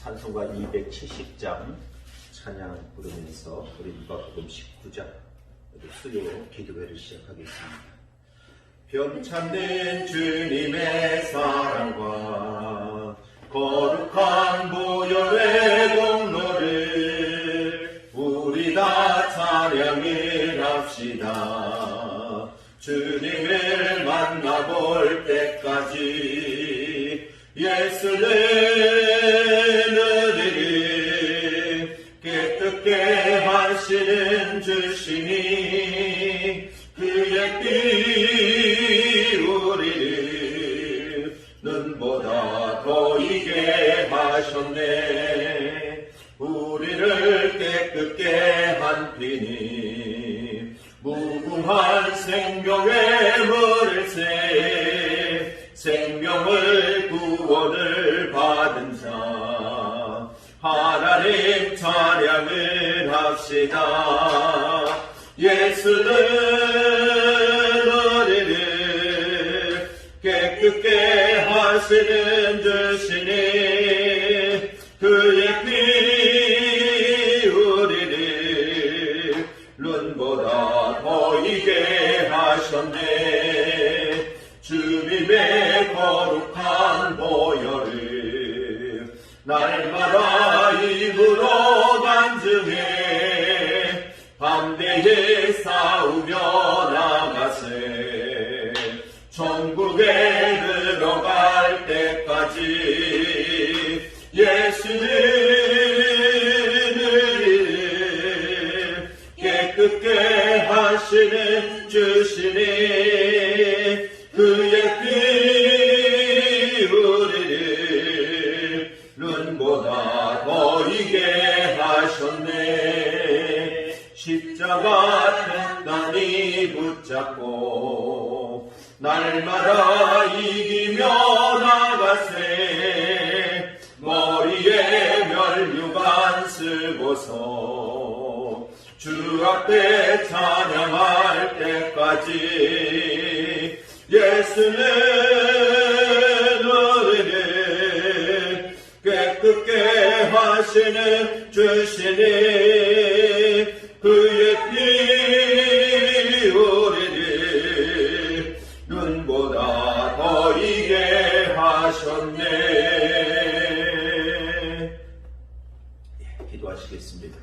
찬송가 270장 찬양 부르면서 우리 누가복음 19장 수요 기도회를 시작하겠습니다. 병참된 주님의 사랑과 거룩한 보혈의 공로를 우리 다 찬양을 합시다. 주님을 만나볼 때까지 예수를 누리리 깨끗게 하시는 주시니 그의 피 우리를 눈보다 보이게 하셨네. 우리를 깨끗게 한 피니 무궁한 생명의 물을 새 생명을 구원을 받은 자 하나님 찬양을 합시다. 예수는 우리를 깨끗게 하시는 주시니 그의 피 우리를 눈보다 보이게 하셨네. 주님의 거룩한 보혈을 날마다 입으로 간증해 담대히 싸우며 나가세. 천국에 들어갈 때까지 예수는 우리를 깨끗게 하시는 주시니 그의 피 우리를 눈보다 보이게 하셨네. 십자가 단단히 붙잡고 날마다 이기며 나가세. 머리에 면류관 쓰고서 주 앞에 찬양할 때까지 예수는 우리를 깨끗게 하시는 주시니 그의 피 우리를 눈보다 보이게 하셨네. 기도하시겠습니다.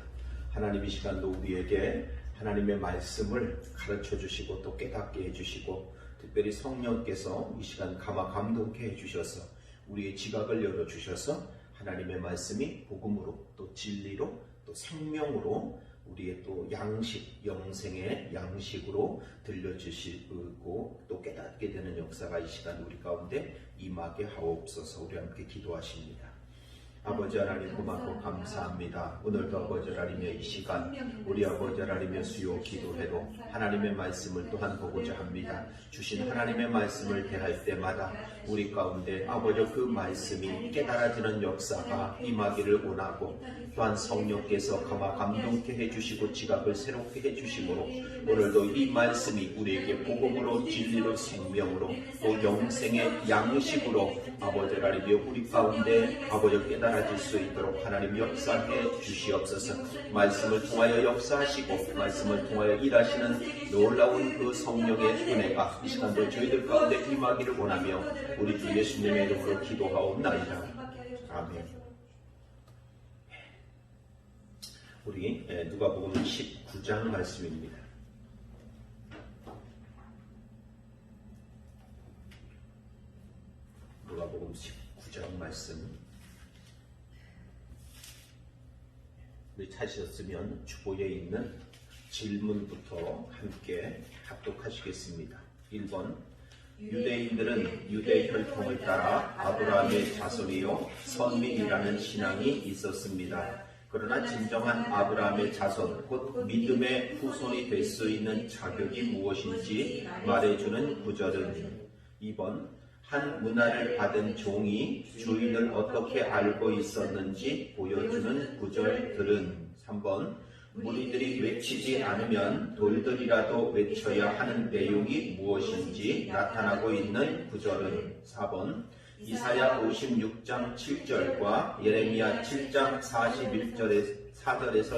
하나님 이 시간도 우리에게 하나님의 말씀을 가르쳐 주시고 또 깨닫게 해주시고 특별히 성령께서 이 시간 감동케 해주셔서 우리의 지각을 열어주셔서 하나님의 말씀이 복음으로 또 진리로 또 생명으로 우리의 또 양식, 영생의 양식으로 들려주시고 또 깨닫게 되는 역사가 이 시간 우리 가운데 임하게 하옵소서. 우리 함께 기도하십니다. 아버지 하나님 고맙고 감사합니다. 오늘도 아버지 하나님의 이 시간 우리 아버지 하나님의 수요 기도회로 하나님의 말씀을 또한 보고자 합니다. 주신 하나님의 말씀을 대할 때마다 우리 가운데 아버지 그 말씀이 깨달아지는 역사가 임하기를 원하고 또한 성령께서 감동케 해주시고 지각을 새롭게 해주시므로 오늘도 이 말씀이 우리에게 복음으로 진리로 생명으로 또 영생의 양식으로 아버지 하나님 우리 가운데 아버지 깨달아질 수 있도록 하나님 역사해 주시옵소서. 말씀을 통하여 역사하시고 말씀을 통하여 일하시는 놀라운 그 성령의 은혜가 이 시간도 저희들 가운데 임하기를 원하며 우리 주 예수님의 이름으로 기도하옵나이다. 아멘. 우리 누가복음 19장 말씀입니다. 누가복음 19장 말씀 우리 찾으셨으면 주보에 있는 질문부터 함께 합독하시겠습니다. 1번 유대인들은 유대 혈통을 따라 아브라함의 자손이요 선민이라는 신앙이 있었습니다. 그러나 진정한 아브라함의 자손 곧 믿음의 후손이 될 수 있는 자격이 무엇인지 말해주는 구절은 2번 한 문화를 받은 종이 주인을 어떻게 알고 있었는지 보여주는 구절들은 3번 무리들이 외치지 않으면 돌들이라도 외쳐야 하는 내용이 무엇인지 나타나고 있는 구절은 4번 이사야 56장 7절과 예레미야 7장 4절에서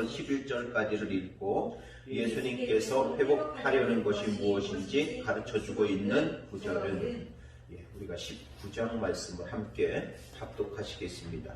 11절까지를 읽고 예수님께서 회복하려는 것이 무엇인지 가르쳐주고 있는 구절은 우리가 19장 말씀을 함께 합독하시겠습니다.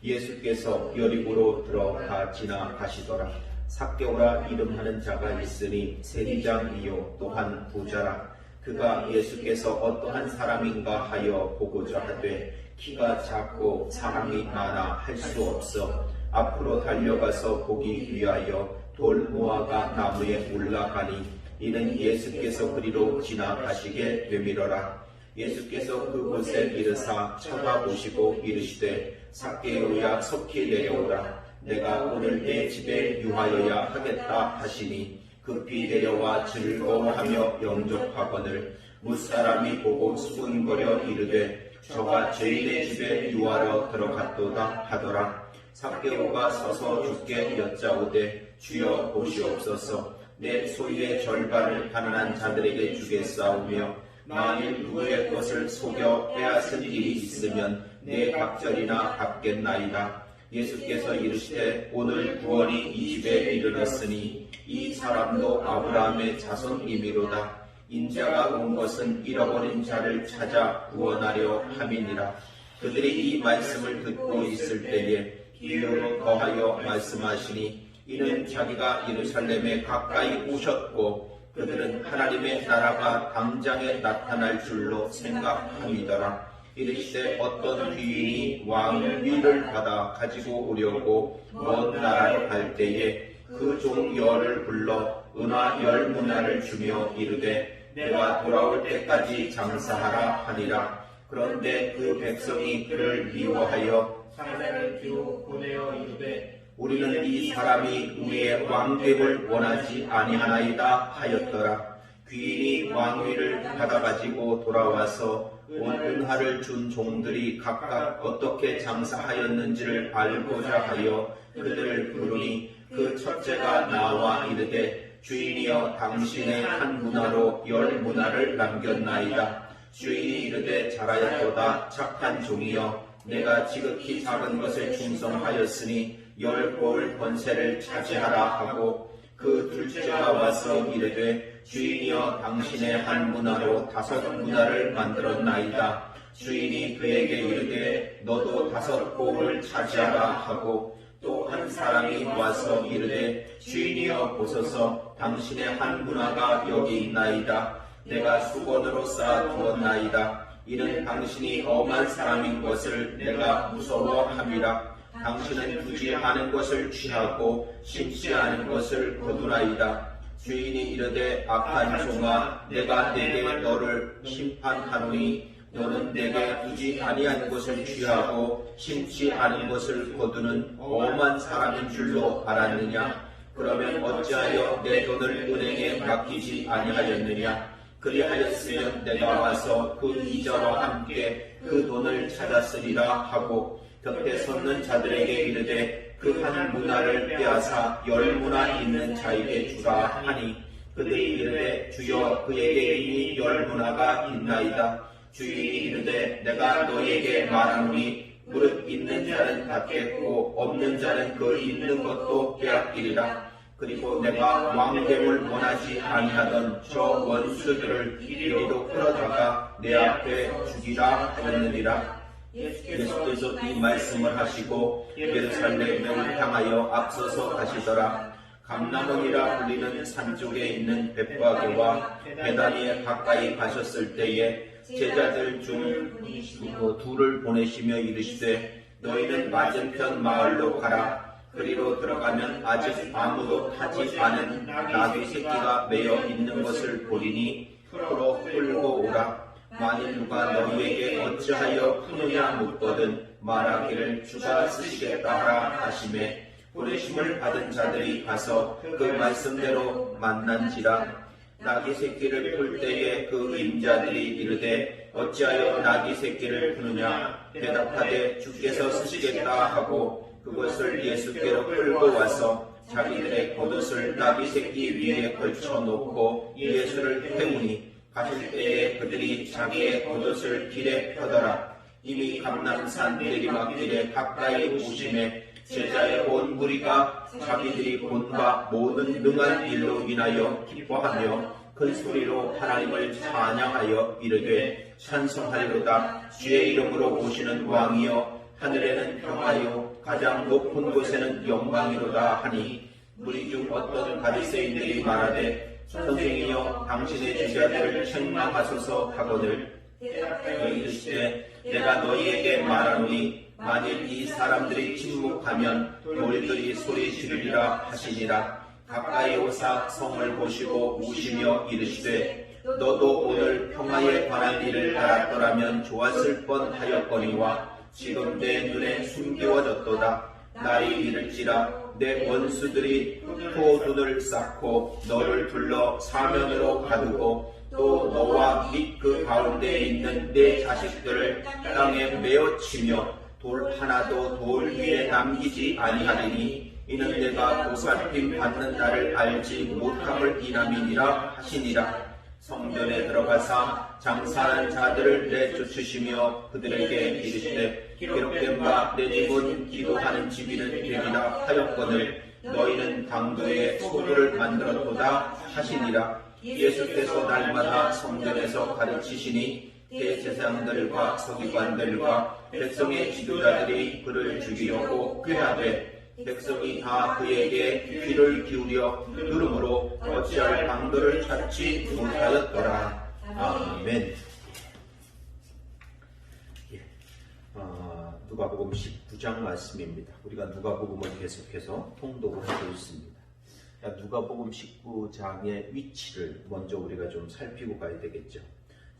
예수께서 여리고로 들어가 지나가시더라. 삭개오라 이름하는 자가 있으니 세리장이요 또한 부자라. 그가 예수께서 어떠한 사람인가 하여 보고자 하되 키가 작고 사람이 많아 할 수 없어 앞으로 달려가서 보기 위하여 돌무화과 나무에 올라가니 이는 예수께서 그리로 지나가시게 되밀어라. 예수께서 그곳에 이르사 쳐다보시고 이르시되 삭개오야 속히 내려오라. 내가 오늘 내 집에 유하여야 하겠다 하시니 급히 내려와 즐거워하며 영접하거늘 무사람이 보고 수군거려 이르되 저가 죄인의 집에 유하러 들어갔도다 하더라. 삭개오가 서서 주께 여짜오되 주여 보시옵소서. 내 소유의 절반을 가난한 자들에게 주겠사오며 만일 누구의 것을 속여 빼앗은 일이 있으면 내 갑절이나 갚겠나이다. 예수께서 이르시되 오늘 구원이 이 집에 이르렀으니 이 사람도 아브라함의 자손이미로다. 인자가 온 것은 잃어버린 자를 찾아 구원하려 함이니라. 그들이 이 말씀을 듣고 있을 때에 기회로 더하여 말씀하시니 이는 자기가 예루살렘에 가까이 오셨고 그들은 하나님의 나라가 당장에 나타날 줄로 생각함이더라. 이르시되 어떤 귀인이 왕위를 받아 가지고 오려고 먼 나라로 갈 때에 그 종 열을 불러 은화 10문화를 주며 이르되 내가 돌아올 때까지 장사하라 하니라. 그런데 그 백성이 그를 미워하여 사자를 뒤로 보내어 이르되 우리는 이 사람이 우리의 왕됨을 원하지 아니하나이다 하였더라. 귀인이 왕위를 받아가지고 돌아와서 온 은하를 준 종들이 각각 어떻게 장사하였는지를 알고자 하여 그들을 부르니 그 첫째가 나와 이르되 주인이여 당신의 한 문화로 10문화를 남겼나이다. 주인이 이르되 잘하였도다. 착한 종이여 내가 지극히 작은 것에 충성하였으니 10볼 번세를 차지하라 하고 그 둘째가 와서 이르되 주인이여 당신의 한 문화로 5문화를 만들었나이다. 주인이 그에게 이르되 너도 5볼을 차지하라 하고 또 한 사람이 와서 이르되 주인이여 보소서 당신의 한 문화가 여기 있나이다. 내가 수건으로 쌓아 두었나이다. 이는 당신이 엄한 사람인 것을 내가 무서워함이라. 당신은 두지 않은 것을 취하고 심지 않은 것을 거두나이다. 주인이 이르되 악한 종아 내가 내게 너를 심판하노니 너는 내게 두지 아니한 것을 취하고 심지 않은 것을 거두는 엄한 사람인 줄로 알았느냐. 그러면 어찌하여 내 돈을 은행에 맡기지 아니하였느냐. 그리하였으면 내가 와서 그 이자와 함께 그 돈을 찾았으리라 하고 곁에 섰는 자들에게 이르되 그 한 문화를 빼앗아 10문화 있는 자에게 주라 하니 그들이 이르되 주여 그에게 이미 10문화가 있나이다. 주인이 이르되 내가 너에게 말하노니 무릇 있는 자는 받겠고 없는 자는 그 있는 것도 빼앗기리라. 그리고 내가 왕됨을 원하지 아니하던 저 원수들을 이리로 끌어다가 내 앞에 죽이라 하였느니라. 예수께서 이 말씀을 하시고 예루살렘을 향하여 앞서서 가시더라. 감람원이라 불리는 산 쪽에 있는 벳바게와 베다니에 가까이 가셨을 때에 제자들 중 둘을 보내시며 이르시되 너희는 맞은편 마을로 가라. 그리로 들어가면 아직 아무도 타지 않은 나귀 새끼가 매여 있는 것을 보리니 풀어 끌고 오라. 만일 누가 너희에게 어찌하여 푸느냐 묻거든 말하기를 주가 쓰시겠다 하라 하시매 보내심을 받은 자들이 가서 그 말씀대로 만난지라. 나귀 새끼를 풀 때에 그 임자들이 이르되 어찌하여 나귀 새끼를 푸느냐 대답하되 주께서 쓰시겠다 하고 그것을 예수께로 끌고 와서 자기들의 겉옷을 나귀 새끼 위에 걸쳐 놓고 예수를 태우니 가실 때에 그들이 자기의 겉옷을 길에 펴더라. 이미 감람산 내리막길에 가까이 오심에 제자의 온 무리가 자기들이 본 바 모든 능한 일로 인하여 기뻐하며 큰 소리로 하나님을 찬양하여 이르되 찬송하리로다. 주의 이름으로 오시는 왕이여 하늘에는 평화요 가장 높은 곳에는 영광이로다 하니 무리 중 어떤 바리새인들이 말하되 선생이여 당신의 제자들을 책망하소서 하거늘 대답하여 이르시되 내가 너희에게 말하노니 만일 이 사람들이 침묵하면 돌들이 소리 지르리라 하시니라. 가까이 오사 성을 보시고 우시며 이르시되 너도 오늘 평화에 관한 일을 알았더라면 좋았을 뻔하였거니와 지금 내 눈에 숨겨졌도다. 날이 이를지라 내 원수들이 포도를 쌓고 너를 둘러 사면으로 가두고 또 너와 및 그 가운데에 있는 내 자식들을 땅에 메어 치며 돌 하나도 돌 위에 남기지 아니하리니 이는 내가 보살핌 받는 날을 알지 못함을 인함이니라 하시니라. 성전에 들어가사 장사하는 자들을 내쫓으시며 그들에게 이르시되 기록된 바 내 집은 기도하는 집이는 되리라 하였거늘 너희는 강도의 소도를 만들었도다 하시니라. 예수께서 날마다 성전에서 가르치시니 대제사장들과 서기관들과 백성의 지도자들이 그를 죽이려고 꾀하되 백성이 다 그에게 귀를 기울여 들으므로 어찌할 방도를 찾지 못하였더라. 아멘. 누가복음 19장 말씀입니다. 우리가 누가복음을 계속해서 통독을 하고 있습니다. 누가복음 19장의 위치를 먼저 우리가 좀 살피고 가야 되겠죠.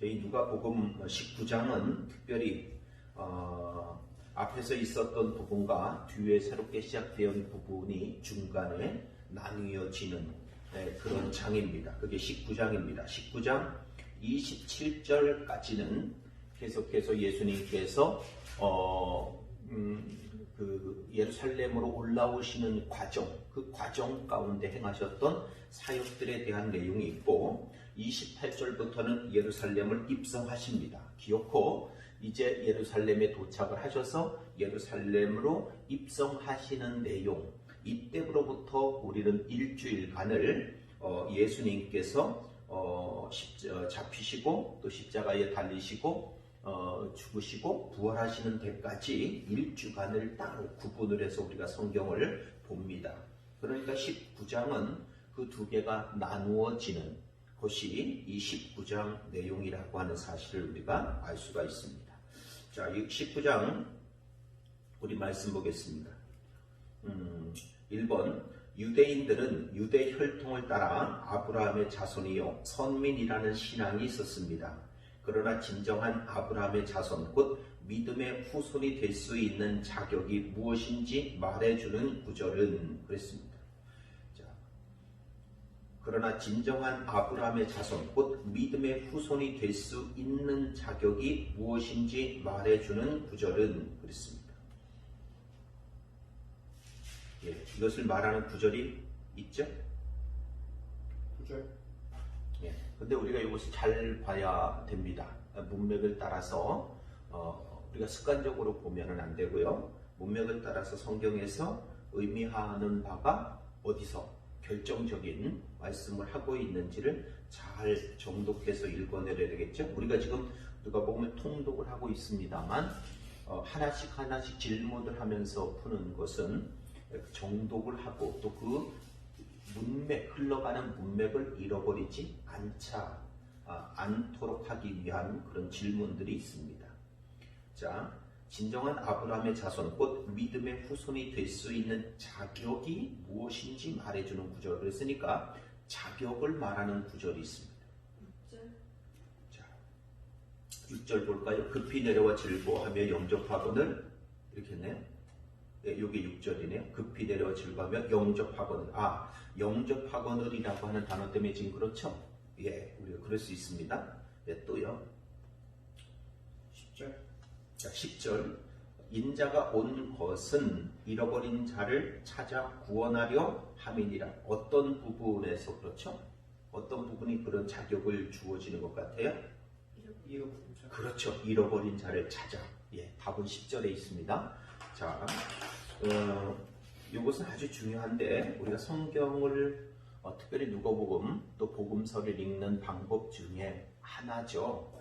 이 누가복음 19장은 특별히 앞에서 있었던 부분과 뒤에 새롭게 시작된 부분이 중간에 나뉘어지는 그런 장입니다. 그게 19장입니다. 19장 27절까지는 계속해서 예수님께서 그 예루살렘으로 올라오시는 과정, 그 과정 가운데 행하셨던 사역들에 대한 내용이 있고 28절부터는 예루살렘을 입성하십니다. 기어코 이제 예루살렘에 도착을 하셔서 예루살렘으로 입성하시는 내용, 이때부터 우리는 일주일간을 예수님께서 잡히시고 또 십자가에 달리시고 죽으시고 부활하시는 데까지 일주간을 따로 구분을 해서 우리가 성경을 봅니다. 그러니까 19장은 그 두 개가 나누어지는 것이 이 19장 내용이라고 하는 사실을 우리가 알 수가 있습니다. 자, 이 19장 우리 말씀 보겠습니다. 1번 유대인들은 유대 혈통을 따라 아브라함의 자손이요 선민이라는 신앙이 있었습니다. 그러나 진정한 아브라함의 자손 곧 믿음의 후손이 될 수 있는 자격이 무엇인지 말해주는 구절은 그랬습니다. 자, 그러나 진정한 아브라함의 자손 곧 믿음의 후손이 될 수 있는 자격이 무엇인지 말해주는 구절은 그랬습니다. 예, 이것을 말하는 구절이 있죠? 구절. 예, 근데 우리가 이것을 잘 봐야 됩니다. 문맥을 따라서 우리가 습관적으로 보면은 안 되고요. 문맥을 따라서 성경에서 의미하는 바가 어디서 결정적인 말씀을 하고 있는지를 잘 정독해서 읽어내야 되겠죠. 우리가 지금 누가복음을 통독을 하고 있습니다만 하나씩 질문을 하면서 푸는 것은 정독을 하고 또 그 문맥, 흘러가는 문맥을 잃어버리지 않도록 하기 위한 그런 질문들이 있습니다. 자, 진정한 아브라함의 자손, 곧 믿음의 후손이 될 수 있는 자격이 무엇인지 말해주는 구절을 했으니까 자격을 말하는 구절이 있습니다. 6절. 자, 6절 볼까요? 급히 내려와 즐거워하며 영접하거늘 이렇게 했네요. 네, 이게 6절이네요. 급히 내려와 즐거워하며 영접하거늘. 영접하거늘이라고 하는 단어 때문에 지금 그렇죠? 예, 우리가 그럴 수 있습니다. 네, 또요. 10절. 자, 10절. 인자가 온 것은 잃어버린 자를 찾아 구원하려 함이니라. 어떤 부분에서 그렇죠? 어떤 부분이 그런 자격을 주어지는 것 같아요? 잃어버린 자. 그렇죠. 잃어버린 자를 찾아. 예, 답은 10절에 있습니다. 자, 이것은 아주 중요한데 우리가 성경을 특별히 누가복음 또 복음서를 읽는 방법 중에 하나죠.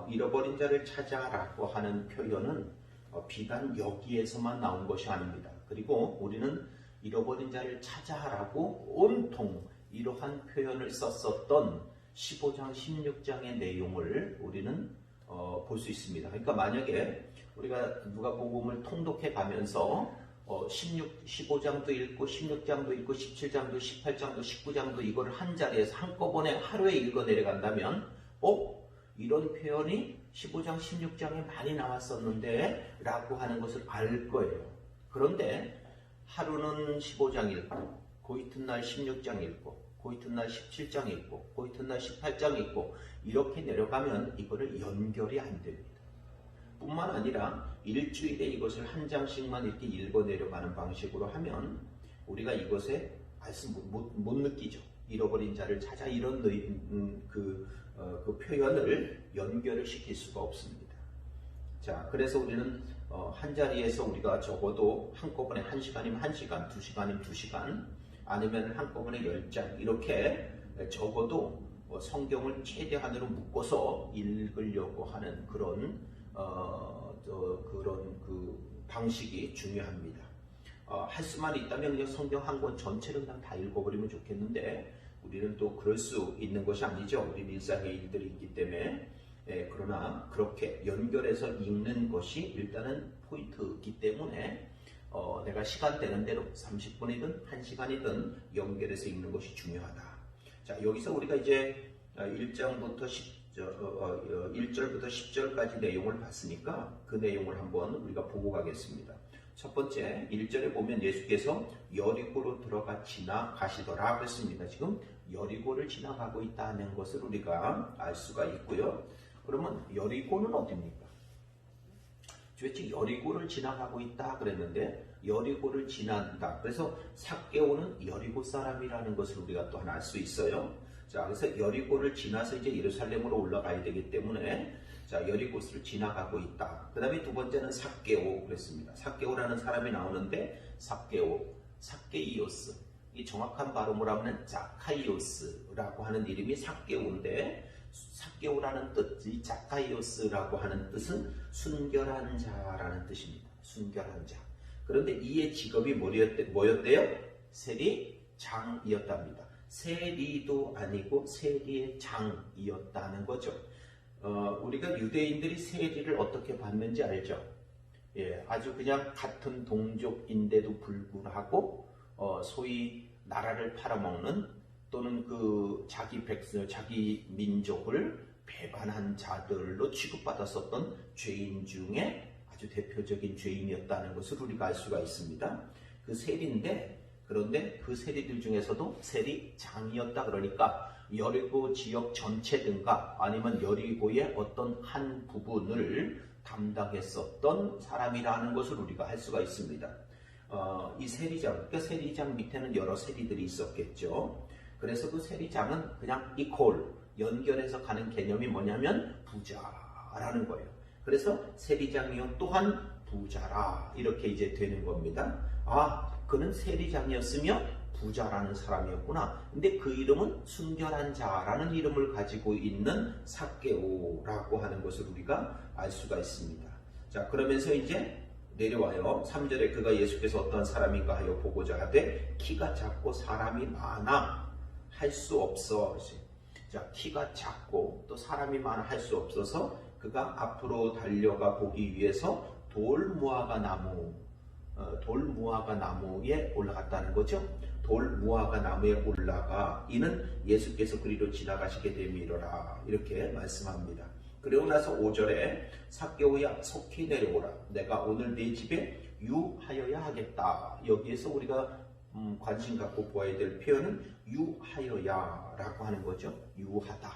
잃어버린 자를 찾아라고 하는 표현은 비단 여기에서만 나온 것이 아닙니다. 그리고 우리는 잃어버린 자를 찾아라고 온통 이러한 표현을 썼었던 15장, 16장의 내용을 우리는 볼 수 있습니다. 그러니까 만약에 우리가 누가복음을 통독해 가면서 15장도 읽고 16장도 읽고 17장도 18장도 19장도 이걸 한 자리에서 한꺼번에 하루에 읽어 내려간다면 이런 표현이 15장 16장에 많이 나왔었는데 라고 하는 것을 알 거예요. 그런데 하루는 15장 읽고 그 이튿날 16장 읽고 그 이튿날 17장 읽고 그 이튿날 18장 읽고 이렇게 내려가면 이거를 연결이 안 됩니다. 뿐만 아니라 일주일에 이것을 한 장씩만 이렇게 읽어 내려가는 방식으로 하면 우리가 이것에 말씀 못 느끼죠. 잃어버린 자를 찾아 이런 그 표현을 연결을 시킬 수가 없습니다. 자, 그래서 우리는 한 자리에서 우리가 적어도 한꺼번에 1시간이면 1시간, 2시간이면 2시간, 아니면 한꺼번에 10장 이렇게 적어도 성경을 최대한으로 묶어서 읽으려고 하는 그런 방식이 중요합니다. 할 수만 있다면 그냥 성경 한 권 전체를 그냥 다 읽어버리면 좋겠는데 우리는 또 그럴 수 있는 것이 아니죠. 우리 일상의 일들이 있기 때문에. 그러나 그렇게 연결해서 읽는 것이 일단은 포인트이기 때문에 내가 시간 되는 대로 30분이든 1시간이든 연결해서 읽는 것이 중요하다. 자, 여기서 우리가 이제 1절부터 10절까지 내용을 봤으니까 그 내용을 한번 우리가 보고 가겠습니다. 첫 번째 1절에 보면 예수께서 여리고로 들어가 지나가시더라 그랬습니다. 지금 여리고를 지나가고 있다는 것을 우리가 알 수가 있고요. 그러면 여리고는 어디입니까? 도대체 여리고를 지나가고 있다 그랬는데 여리고를 지난다. 그래서 삭개오는 여리고 사람이라는 것을 우리가 또 하나 알 수 있어요. 자, 그래서 여리고를 지나서 이제 예루살렘으로 올라가야 되기 때문에 자, 여리고를 지나가고 있다. 그 다음에 두 번째는 삭개오 그랬습니다. 삭개오라는 사람이 나오는데 삭개이오스. 이 정확한 발음으로 하면 자카이오스라고 하는 이름이 삭개오인데 삭개오라는 뜻, 이 자카이오스라고 하는 뜻은 순결한 자라는 뜻입니다. 순결한 자. 그런데 이의 직업이 뭐였대요? 세리장이었답니다. 세리도 아니고 세리의 장이었다는 거죠. 우리가 유대인들이 세리를 어떻게 받는지 알죠? 예, 아주 그냥 같은 동족인데도 불구하고 소위 나라를 팔아먹는 또는 자기 민족을 배반한 자들로 취급받았었던 죄인 중에 아주 대표적인 죄인이었다는 것을 우리가 알 수가 있습니다. 그 세리인데 그런데 그 세리들 중에서도 세리장이었다 그러니까 여리고 지역 전체든가 아니면 여리고의 어떤 한 부분을 담당했었던 사람이라는 것을 우리가 할 수가 있습니다. 이 세리장, 그러니까 세리장 밑에는 여러 세리들이 있었겠죠. 그래서 그 세리장은 그냥 이퀄, 연결해서 가는 개념이 뭐냐면 부자라는 거예요. 그래서 세리장이요 또한 부자라 이렇게 이제 되는 겁니다. 그는 세리장이었으며 부자라는 사람이었구나. 근데 그 이름은 순결한 자라는 이름을 가지고 있는 삭개오라고 하는 것을 우리가 알 수가 있습니다. 자, 그러면서 이제 내려와요. 3절에 그가 예수께서 어떤 사람인가 하여 보고자 하되 키가 작고 사람이 많아 할 수 없어. 자, 키가 작고 또 사람이 많아 할 수 없어서 그가 앞으로 달려가 보기 위해서 돌무화과 나무에 올라갔다는 거죠. 돌무화과 나무에 올라가 이는 예수께서 그리로 지나가시게 됨이로라 이렇게 말씀합니다. 그리고 나서 5절에 삭개오야 속히 내려오라 내가 오늘 네 집에 유하여야 하겠다. 여기에서 우리가 관심 갖고 보아야 될 표현은 유하여야 라고 하는 거죠. 유하다,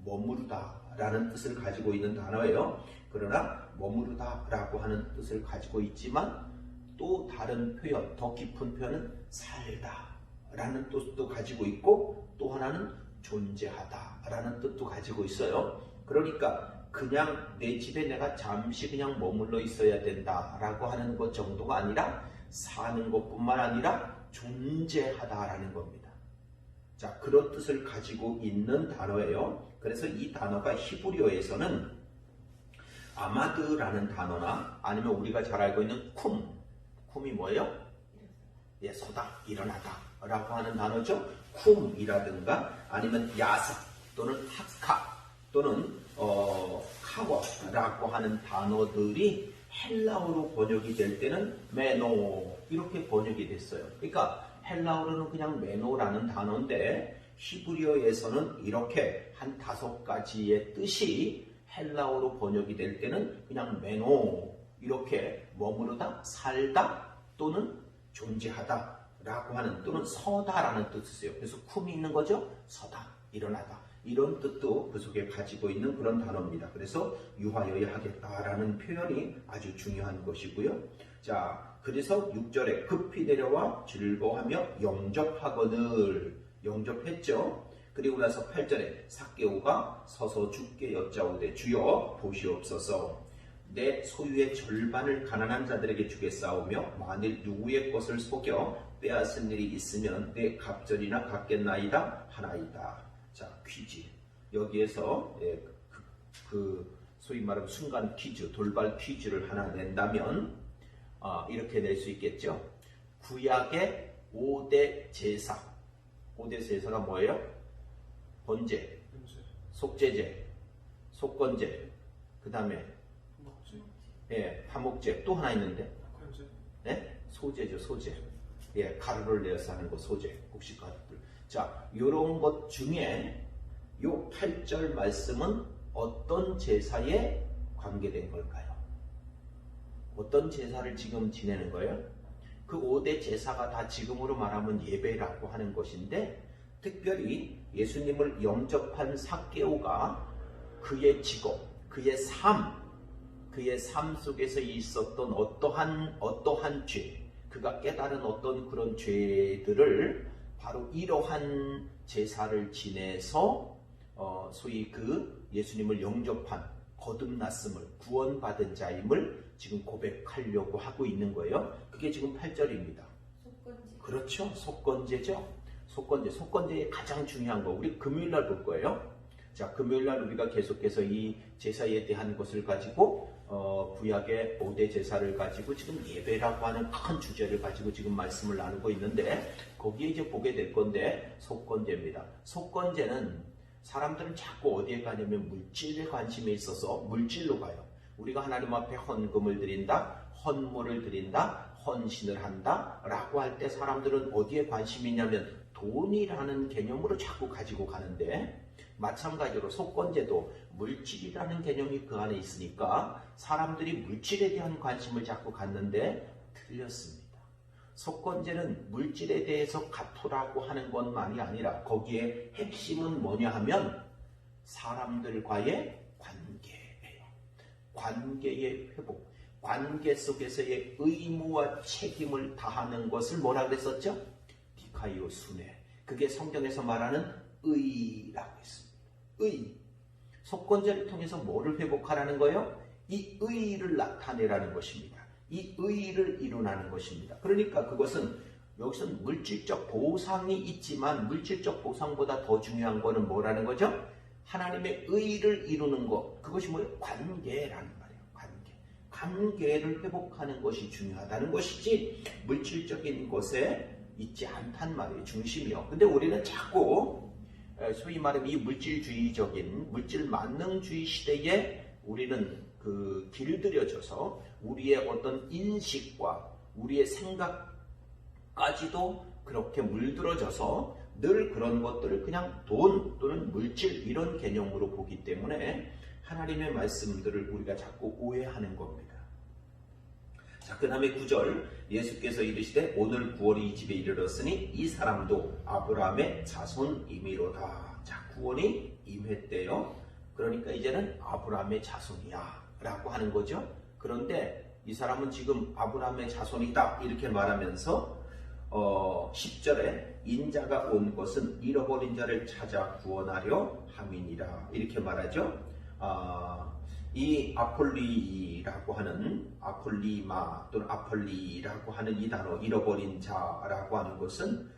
머무르다 라는 뜻을 가지고 있는 단어예요. 그러나 머무르다 라고 하는 뜻을 가지고 있지만 또 다른 표현, 더 깊은 표현은 살다 라는 뜻도 가지고 있고 또 하나는 존재하다라는 뜻도 가지고 있어요. 그러니까 그냥 내 집에 내가 잠시 그냥 머물러 있어야 된다라고 하는 것 정도가 아니라 사는 것뿐만 아니라 존재하다라는 겁니다. 자, 그런 뜻을 가지고 있는 단어예요. 그래서 이 단어가 히브리어에서는 아마드라는 단어나 아니면 우리가 잘 알고 있는 쿰이 뭐예요? 예, 서다, 일어나다 라고 하는 단어죠. 쿰이라든가 아니면 야사 또는 하카 또는 카워라고 하는 단어들이 헬라어로 번역이 될 때는 메노 이렇게 번역이 됐어요. 그러니까 헬라어로는 그냥 메노라는 단어인데 히브리어에서는 이렇게 한 5가지의 뜻이 헬라어로 번역이 될 때는 그냥 메노 이렇게 머무르다, 살다 또는 존재하다 라고 하는 또는 서다라는 뜻을 써요. 그래서 쿰이 있는 거죠. 서다, 일어나다 이런 뜻도 그 속에 가지고 있는 그런 단어입니다. 그래서 유하여야 하겠다라는 표현이 아주 중요한 것이고요. 자, 그래서 6절에 급히 내려와 즐거워하며 영접하거늘 영접했죠. 그리고 나서 8절에 삭개오가 서서 주께 여짜오되 주여 보시옵소서 내 소유의 절반을 가난한 자들에게 주겠사오며 만일 누구의 것을 속여 빼앗은 일이 있으면 내 갑절이나 갚겠나이다 하나이다. 자, 퀴즈. 여기에서 소위 말하면 순간 퀴즈, 돌발 퀴즈를 하나 낸다면 이렇게 낼 수 있겠죠. 구약의 5대 제사. 5대 제사가 뭐예요? 번제, 속죄제, 속건제, 그 다음에 화목제 또 하나 있는데 소제죠. 소제. 가루를 내어서 하는 거 소제. 곡식 가루들. 자, 요런 것 중에 요 8절 말씀은 어떤 제사에 관계된 걸까요? 어떤 제사를 지금 지내는 거예요? 그 5대 제사가 다 지금으로 말하면 예배라고 하는 것인데 특별히 예수님을 영접한 삭개오가 그의 직업, 그의 삶 속에서 있었던 어떠한 죄, 그가 깨달은 어떤 그런 죄들을 바로 이러한 제사를 지내서 소위 그 예수님을 영접한 거듭났음을 구원받은 자임을 지금 고백하려고 하고 있는 거예요. 그게 지금 8절입니다. 속건제. 그렇죠. 속건제죠. 속건제의 가장 중요한 거 우리 금요일날 볼 거예요. 자, 금요일날 우리가 계속해서 이 제사에 대한 것을 가지고 구약의 5대 제사를 가지고 지금 예배라고 하는 큰 주제를 가지고 지금 말씀을 나누고 있는데 거기에 이제 보게 될 건데 속건제입니다. 속건제는 사람들은 자꾸 어디에 가냐면 물질에 관심이 있어서 물질로 가요. 우리가 하나님 앞에 헌금을 드린다, 헌물을 드린다, 헌신을 한다 라고 할 때 사람들은 어디에 관심이 있냐면 돈이라는 개념으로 자꾸 가지고 가는데 마찬가지로 속건제도 물질이라는 개념이 그 안에 있으니까 사람들이 물질에 대한 관심을 자꾸 갖는데 틀렸습니다. 속건제는 물질에 대해서 갚으라고 하는 것만이 아니라 거기에 핵심은 뭐냐 하면 사람들과의 관계예요. 관계의 회복, 관계 속에서의 의무와 책임을 다하는 것을 뭐라 그랬었죠? 디카이오 순회. 그게 성경에서 말하는 의라고 했습니다. 의. 속건제를 통해서 뭐를 회복하라는 거예요? 이 의를 나타내라는 것입니다. 이 의를 이루라는 것입니다. 그러니까 그것은 여기서는 물질적 보상이 있지만 물질적 보상보다 더 중요한 거는 뭐라는 거죠? 하나님의 의를 이루는 것. 그것이 뭐예요? 관계라는 말이에요. 관계를 회복하는 것이 중요하다는 것이지 물질적인 것에 있지 않단 말이에요. 중심이요. 근데 우리는 자꾸 소위 말하면 이 물질주의적인 물질 만능주의 시대에 우리는 그 길들여져서 우리의 어떤 인식과 우리의 생각까지도 그렇게 물들어져서 늘 그런 것들을 그냥 돈 또는 물질 이런 개념으로 보기 때문에 하나님의 말씀들을 우리가 자꾸 오해하는 겁니다. 자, 그 다음에 9절 예수께서 이르시되 오늘 구원이 이 집에 이르렀으니 이 사람도 아브라함의 자손이미로다. 자, 구원이 임했대요. 그러니까 이제는 아브라함의 자손이야 라고 하는 거죠. 그런데 이 사람은 지금 아브라함의 자손이다 이렇게 말하면서 10절에 인자가 온 것은 잃어버린 자를 찾아 구원하려 함이니라 이렇게 말하죠. 이 아폴리라고 하는 아폴리마 또는 아폴리라고 하는 이 단어 잃어버린 자라고 하는 것은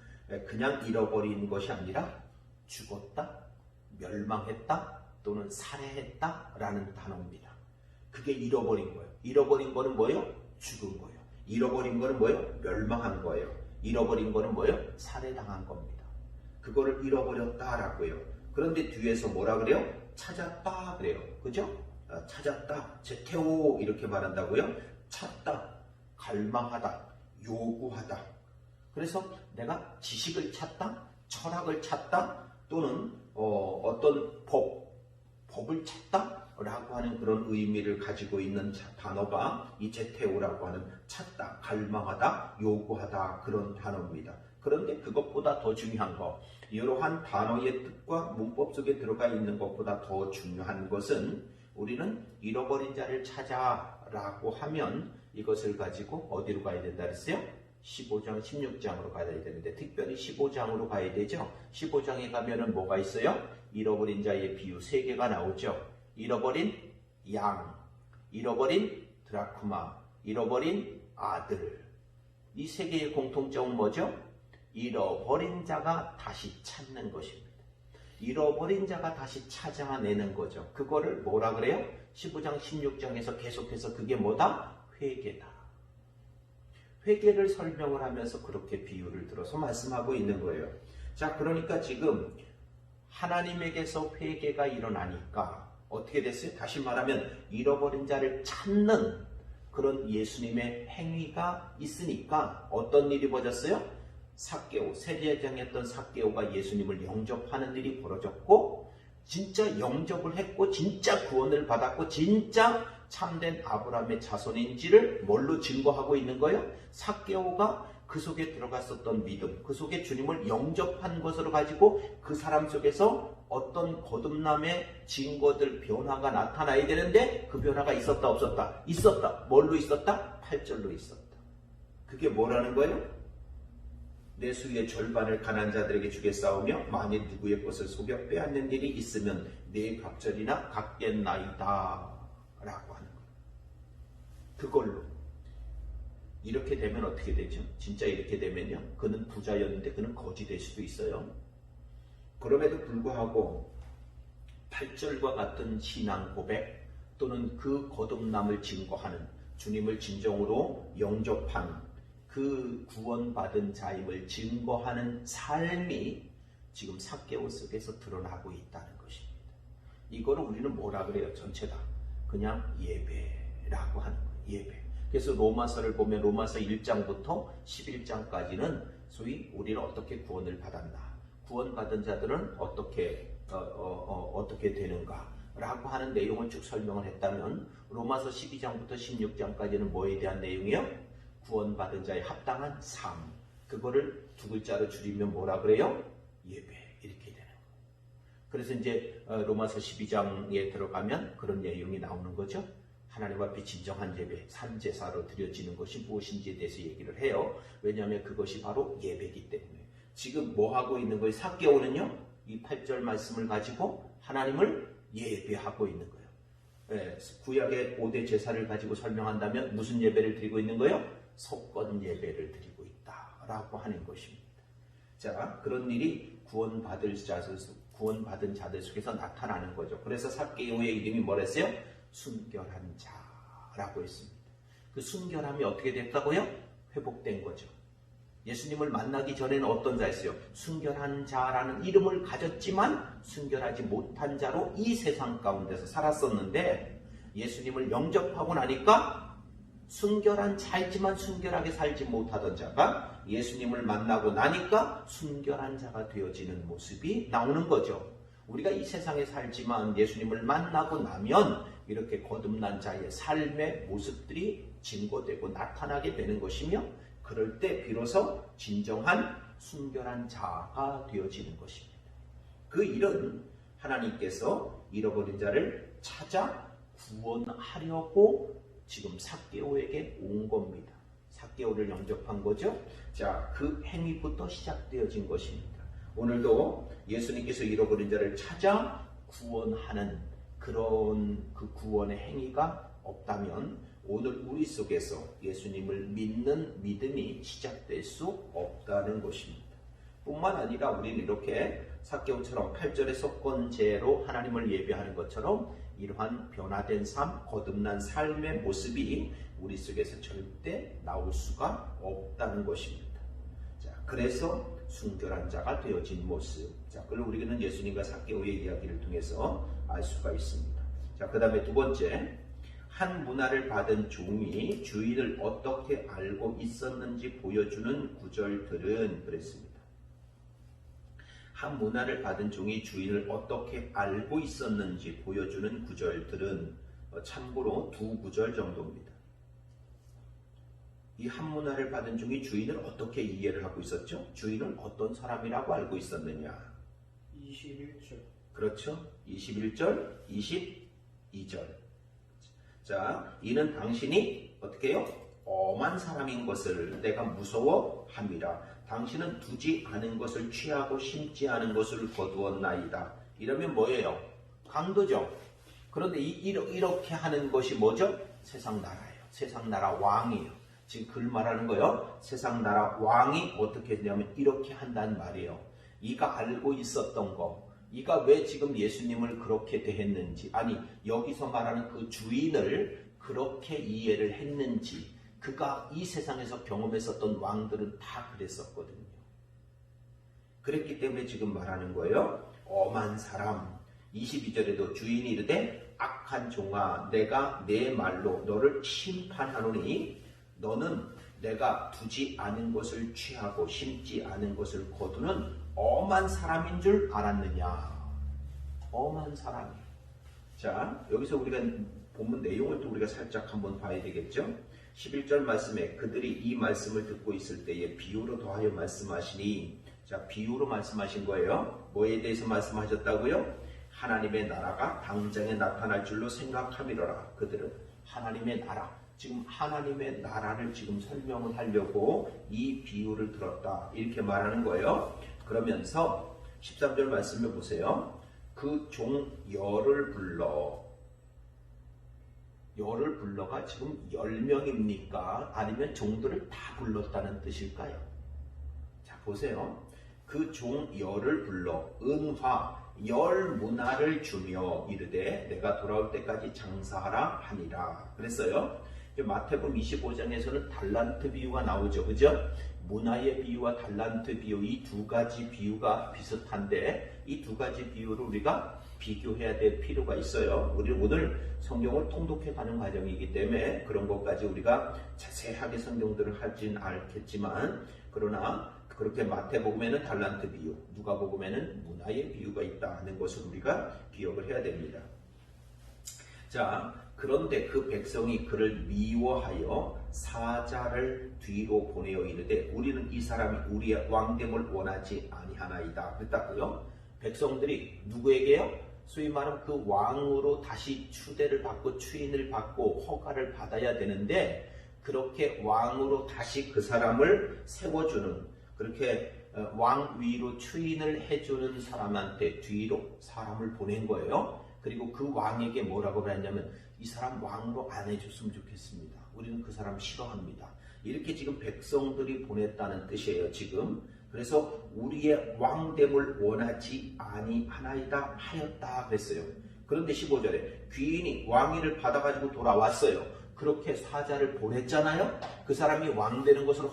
그냥 잃어버린 것이 아니라 죽었다, 멸망했다 또는 살해했다 라는 단어입니다. 그게 잃어버린 거예요. 잃어버린 거는 뭐예요? 죽은 거예요. 잃어버린 거는 뭐예요? 멸망한 거예요. 잃어버린 거는 뭐예요? 살해당한 겁니다. 그거를 잃어버렸다라고요. 그런데 뒤에서 뭐라 그래요? 찾았다 그래요. 그죠? 찾았다, 제테오 이렇게 말한다고요. 찾다, 갈망하다, 요구하다. 그래서 내가 지식을 찾다, 철학을 찾다, 또는 어떤 법을 찾다 라고 하는 그런 의미를 가지고 있는 단어가 이 제테오라고 하는 찾다, 갈망하다, 요구하다 그런 단어입니다. 그런데 그것보다 더 중요한 거, 이러한 단어의 뜻과 문법 속에 들어가 있는 것보다 더 중요한 것은 우리는 잃어버린 자를 찾아라고 하면 이것을 가지고 어디로 가야 된다 그랬어요? 15장, 16장으로 가야 되는데 특별히 15장으로 가야 되죠. 15장에 가면은 뭐가 있어요? 잃어버린 자의 비유 3개가 나오죠. 잃어버린 양, 잃어버린 드라크마, 잃어버린 아들. 이 3개의 공통점은 뭐죠? 잃어버린 자가 다시 찾는 것입니다. 잃어버린 자가 다시 찾아내는 거죠. 그거를 뭐라 그래요? 15장, 16장에서 계속해서 그게 뭐다? 회개다. 회개를 설명을 하면서 그렇게 비유를 들어서 말씀하고 있는 거예요. 자, 그러니까 지금 하나님에게서 회개가 일어나니까 어떻게 됐어요? 다시 말하면 잃어버린 자를 찾는 그런 예수님의 행위가 있으니까 어떤 일이 벌어졌어요? 삭개오, 세리장이었던 삭개오가 예수님을 영접하는 일이 벌어졌고 진짜 영접을 했고 진짜 구원을 받았고 진짜 참된 아브라함의 자손인지를 뭘로 증거하고 있는 거예요? 삭개오가 그 속에 들어갔었던 믿음, 그 속에 주님을 영접한 것으로 가지고 그 사람 속에서 어떤 거듭남의 증거들, 변화가 나타나야 되는데 그 변화가 있었다 없었다? 있었다. 뭘로 있었다? 8절로 있었다. 그게 뭐라는 거예요? 내 수의 절반을 가난한 자들에게 주겠사오며 만일 누구의 것을 속여 빼앗는 일이 있으면 내 갑절이나 갚겠나이다 라고 하는 거예요. 그걸로 이렇게 되면 어떻게 되죠? 진짜 이렇게 되면요, 그는 부자였는데 그는 거지 될 수도 있어요. 그럼에도 불구하고 8절과 같은 신앙 고백 또는 그 거듭남을 증거하는, 주님을 진정으로 영접한 그 구원받은 자임을 증거하는 삶이 지금 삭개오 속에서 드러나고 있다는 것입니다. 이거를 우리는 뭐라 그래요? 전체 다 그냥 예배라고 하는 거예요. 예배. 그래서 로마서를 보면 로마서 1장부터 11장까지는 소위 우리는 어떻게 구원을 받았나, 구원받은 자들은 어떻게 되는가 라고 하는 내용을 쭉 설명을 했다면 로마서 12장부터 16장까지는 뭐에 대한 내용이요? 구원받은 자의 합당한 삶. 그거를 두 글자로 줄이면 뭐라 그래요? 예배. 이렇게 되는 거예요. 그래서 이제 로마서 12장에 들어가면 그런 내용이 나오는 거죠. 하나님 앞에 진정한 예배, 산제사로 드려지는 것이 무엇인지에 대해서 얘기를 해요. 왜냐하면 그것이 바로 예배이기 때문에. 지금 뭐 하고 있는 거예요? 삭개오는요, 이 8절 말씀을 가지고 하나님을 예배하고 있는 거예요. 예, 구약의 5대 제사를 가지고 설명한다면 무슨 예배를 드리고 있는 거예요? 속건 예배를 드리고 있다라고 하는 것입니다. 자, 그런 일이 구원받은 자들 속에서 나타나는 거죠. 그래서 삭개오의 이름이 뭐랬어요? 순결한 자라고 했습니다. 그 순결함이 어떻게 됐다고요? 회복된 거죠. 예수님을 만나기 전에는 어떤 자였어요? 순결한 자라는 이름을 가졌지만 순결하지 못한 자로 이 세상 가운데서 살았었는데 예수님을 영접하고 나니까 순결한 자이지만 순결하게 살지 못하던 자가 예수님을 만나고 나니까 순결한 자가 되어지는 모습이 나오는 거죠. 우리가 이 세상에 살지만 예수님을 만나고 나면 이렇게 거듭난 자의 삶의 모습들이 증거되고 나타나게 되는 것이며 그럴 때 비로소 진정한 순결한 자가 되어지는 것입니다. 그 일은 하나님께서 잃어버린 자를 찾아 구원하려고 지금 삭개오에게 온 겁니다. 삭개오를 영접한 거죠. 자, 그 행위부터 시작되어진 것입니다. 오늘도 예수님께서 잃어버린 자를 찾아 구원하는 그런 그 구원의 행위가 없다면 오늘 우리 속에서 예수님을 믿는 믿음이 시작될 수 없다는 것입니다. 뿐만 아니라 우리는 이렇게 삭개오처럼 8절의 속건제로 하나님을 예배하는 것처럼 이러한 변화된 삶, 거듭난 삶의 모습이 우리 속에서 절대 나올 수가 없다는 것입니다. 자, 그래서 순결한 자가 되어진 모습. 자, 그걸 우리는 예수님과 삭개오의 이야기를 통해서 알 수가 있습니다. 자, 그 다음에 두 번째, 한 문화를 받은 종이 주인을 어떻게 알고 있었는지 보여주는 구절들은 그랬습니다. 한 문화를 받은 종이 주인을 어떻게 알고 있었는지 보여주는 구절들은 참고로 두 구절 정도입니다. 이 한 문화를 받은 종이 주인을 어떻게 이해를 하고 있었죠? 주인은 어떤 사람이라고 알고 있었느냐? 21절. 그렇죠. 21절, 22절. 자, 이는 당신이 어떻게 해요? 엄한 사람인 것을 내가 무서워함이라. 당신은 두지 않은 것을 취하고 심지 않은 것을 거두었나이다. 이러면 뭐예요? 강도죠. 그런데 이렇게 하는 것이 뭐죠? 세상 나라예요. 세상 나라 왕이에요. 지금 글 말하는 거예요. 세상 나라 왕이 어떻게 되냐면 이렇게 한다는 말이에요. 이가 알고 있었던 거, 이가 왜 지금 예수님을 그렇게 대했는지, 아니 여기서 말하는 그 주인을 그렇게 이해를 했는지, 그가 이 세상에서 경험했었던 왕들은 다 그랬었거든요. 그랬기 때문에 지금 말하는 거예요. 엄한 사람. 22절에도 주인이 이르되 악한 종아, 내가 내 말로 너를 심판하노니 너는 내가 두지 않은 것을 취하고 심지 않은 것을 거두는 엄한 사람인 줄 알았느냐. 엄한 사람이. 자, 여기서 우리가 본문 내용을 또 우리가 살짝 한번 봐야 되겠죠. 11절 말씀에 그들이 이 말씀을 듣고 있을 때에 비유로 더하여 말씀하시니, 자, 비유로 말씀하신 거예요. 뭐에 대해서 말씀하셨다고요? 하나님의 나라가 당장에 나타날 줄로 생각함이로라. 그들은 하나님의 나라, 지금 하나님의 나라를 지금 설명을 하려고 이 비유를 들었다, 이렇게 말하는 거예요. 그러면서 13절 말씀을 보세요. 그 종 열을 불러가 지금 10명입니까? 아니면 종들을 다 불렀다는 뜻일까요? 자, 보세요. 그 종 열을 불러 은화 열 문화를 주며 이르되 내가 돌아올 때까지 장사하라 하니라 그랬어요. 마태복음 25장에서는 달란트 비유가 나오죠. 그죠? 문화의 비유와 달란트 비유, 이 두 가지 비유가 비슷한데 이 두 가지 비유를 우리가 비교해야 될 필요가 있어요. 우리 오늘 성경을 통독해 가는 과정이기 때문에 그런 것까지 우리가 자세하게 성경들을 하진 않겠지만, 그러나 그렇게 마태복음에는 달란트 비유, 누가복음에는 문화의 비유가 있다는 것을 우리가 기억을 해야 됩니다. 자, 그런데 그 백성이 그를 미워하여 사자를 뒤로 보내어 이르되 우리는 이 사람이 우리의 왕됨을 원하지 아니하나이다 그랬다고요. 백성들이 누구에게요? 소위 말하면 그 왕으로 다시 추대를 받고 추인을 받고 허가를 받아야 되는데, 그렇게 왕으로 다시 그 사람을 세워주는, 그렇게 왕 위로 추인을 해주는 사람한테 뒤로 사람을 보낸 거예요. 그리고 그 왕에게 뭐라고 그랬냐면 이 사람 왕으로 안 해줬으면 좋겠습니다. 우리는 그 사람 싫어합니다. 이렇게 지금 백성들이 보냈다는 뜻이에요. 지금. 그래서 우리의 왕됨을 원하지 아니하나이다 하였다 그랬어요. 그런데 15절에 귀인이 왕위를 받아가지고 돌아왔어요. 그렇게 사자를 보냈잖아요. 그 사람이 왕 되는 것을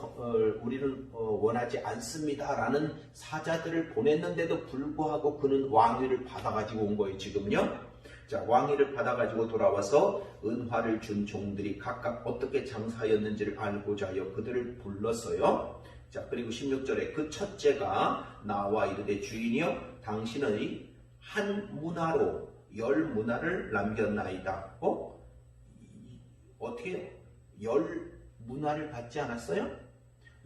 우리는 원하지 않습니다 라는 사자들을 보냈는데도 불구하고 그는 왕위를 받아가지고 온 거예요. 지금요. 자, 왕위를 받아가지고 돌아와서 은화를 준 종들이 각각 어떻게 장사하였는지를 알고자 하여 그들을 불렀어요. 자, 그리고 16절에 그 첫째가 나와 이르되 주인이여 당신의 한 문화로 열 문화를 남겼나이다. 어떻게 열 문화를 받지 않았어요?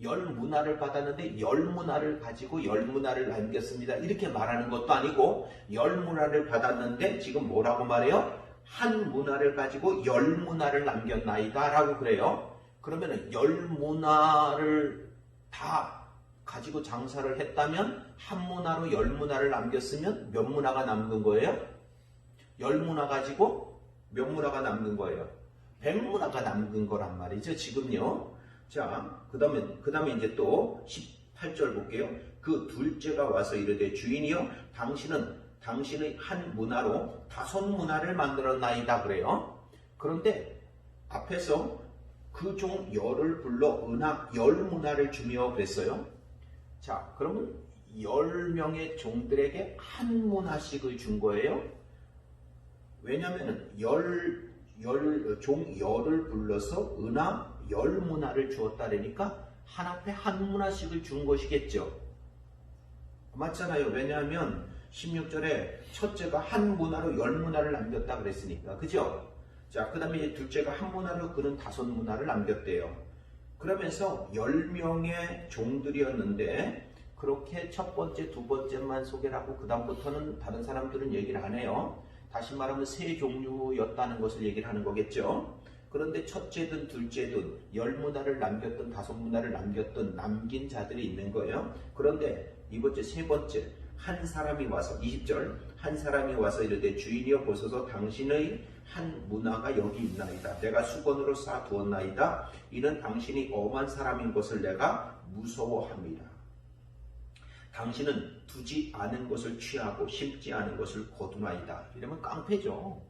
열 문화를 받았는데 열 문화를 가지고 열 문화를 남겼습니다. 이렇게 말하는 것도 아니고 열 문화를 받았는데 지금 뭐라고 말해요? 한 문화를 가지고 열 문화를 남겼나이다 라고 그래요. 그러면은 열 문화를 다 가지고 장사를 했다면 한 문화로 열 문화를 남겼으면 몇 문화가 남는 거예요? 열 문화 가지고 몇 문화가 남는 거예요? 100문화가 남는 거란 말이죠. 지금요. 자, 그 다음에 이제 또 18절 볼게요. 그 둘째가 와서 이르되 주인이여 당신의 한 문화로 5문화를 만들었나이다 그래요. 그런데 앞에서 그 종 열을 불러 은하 10문화를 주며 그랬어요. 자, 그러면 10명의 종들에게 한 문화씩을 준 거예요. 왜냐하면 종 열을 불러서 은하 10문화를 주었다니까 한 앞에 한 문화씩을 준 것이겠죠. 맞잖아요. 왜냐하면 16절에 첫째가 한 문화로 10문화를 남겼다 그랬으니까. 그죠? 자, 그 다음에 둘째가 한 문화로 그는 5문화를 남겼대요. 그러면서 10명의 종들이었는데 그렇게 첫 번째, 두 번째만 소개를 하고 그 다음부터는 다른 사람들은 얘기를 안 해요. 다시 말하면 세 종류였다는 것을 얘기를 하는 거겠죠. 그런데 첫째든 둘째든 10문화를 남겼든 5문화를 남겼든 남긴 자들이 있는 거예요. 그런데 이번째 세 번째 한 사람이 와서 20절 한 사람이 와서 이르되 주인이여 보소서 당신의 한 문화가 여기 있나이다. 내가 수건으로 쌓아두었나이다. 이는 당신이 엄한 사람인 것을 내가 무서워합니다. 당신은 두지 않은 것을 취하고 심지 않은 것을 거두나이다. 이러면 깡패죠.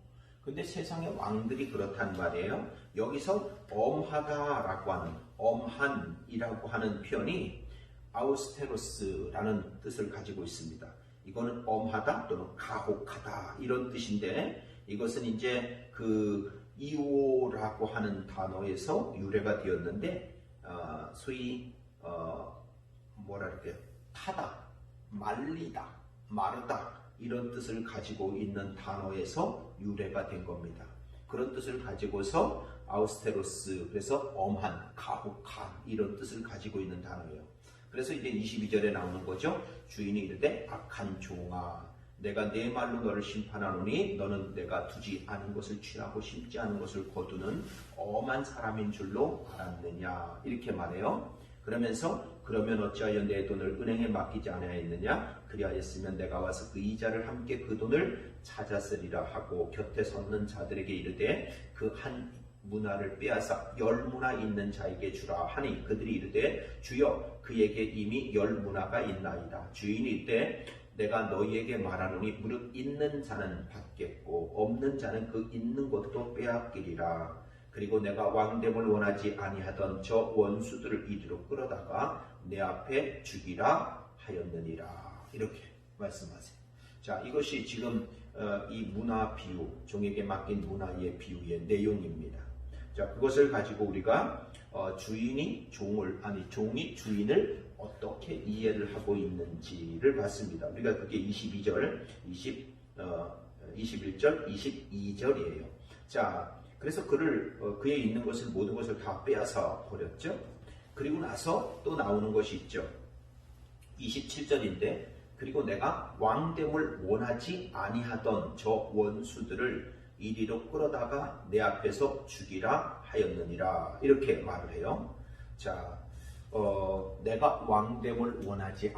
근데 세상의 왕들이 그렇단 말이에요. 여기서 엄하다라고 하는 엄한이라고 하는 표현이 아우스테로스라는 뜻을 가지고 있습니다. 이거는 엄하다 또는 가혹하다 이런 뜻인데 이것은 이제 그 이오라고 하는 단어에서 유래가 되었는데 소위 뭐라 그럴까요? 타다, 말리다, 마르다 이런 뜻을 가지고 있는 단어에서 유래가 된 겁니다. 그런 뜻을 가지고서 아우스테로스 그래서 엄한, 가혹한 이런 뜻을 가지고 있는 단어예요. 그래서 이제 22절에 나오는 거죠. 주인이 이르되 악한 종아 내가 내 말로 너를 심판하노니 너는 내가 두지 않은 것을 취하고 심지 않은 것을 거두는 엄한 사람인 줄로 알았느냐 이렇게 말해요. 그러면서 그러면 어찌하여 내 돈을 은행에 맡기지 아니하였느냐 그리하였으면 내가 와서 그 이자를 함께 그 돈을 찾았으리라 하고 곁에 섰는 자들에게 이르되 그 한 문화를 빼앗아 10문화 있는 자에게 주라 하니 그들이 이르되 주여 그에게 이미 10문화가 있나이다. 주인이 이르되 내가 너희에게 말하노니 무릇 있는 자는 받겠고 없는 자는 그 있는 것도 빼앗기리라. 그리고 내가 왕됨을 원하지 아니하던 저 원수들을 이리로 끌어다가 내 앞에 죽이라 하였느니라. 이렇게 말씀하세요. 자, 이것이 지금 이 문화 비유, 종에게 맡긴 문화의 비유의 내용입니다. 자, 그것을 가지고 우리가 종이 주인을 어떻게 이해를 하고 있는지를 봤습니다. 우리가 그게 22절, 21절, 22절이에요. 자, 그래서 그에 있는 것을 모든 것을 다 빼앗아 버렸죠. 그리고 나서 또 나오는 것이 있죠. 27절인데 그리고 내가 왕됨을 원하지 아니하던 저 원수들을 이리로 끌어다가 내 앞에서 죽이라 하였느니라 이렇게 말을 해요. 자, 내가 왕됨을 원하지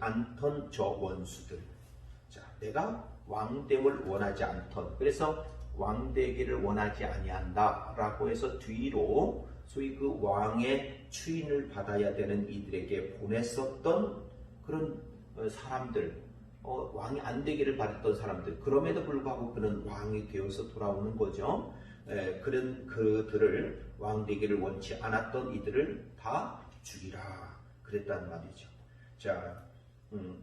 않던 저 원수들. 자, 내가 왕됨을 원하지 않던 그래서 왕되기를 원하지 아니한다라고 해서 뒤로 소위 그 왕의 추인을 받아야 되는 이들에게 보냈었던 그런 사람들, 왕이 안 되기를 바랬던 사람들. 그럼에도 불구하고 그는 왕이 되어서 돌아오는 거죠. 그런 그들을 왕 되기를 원치 않았던 이들을 다 죽이라 그랬단 말이죠. 자,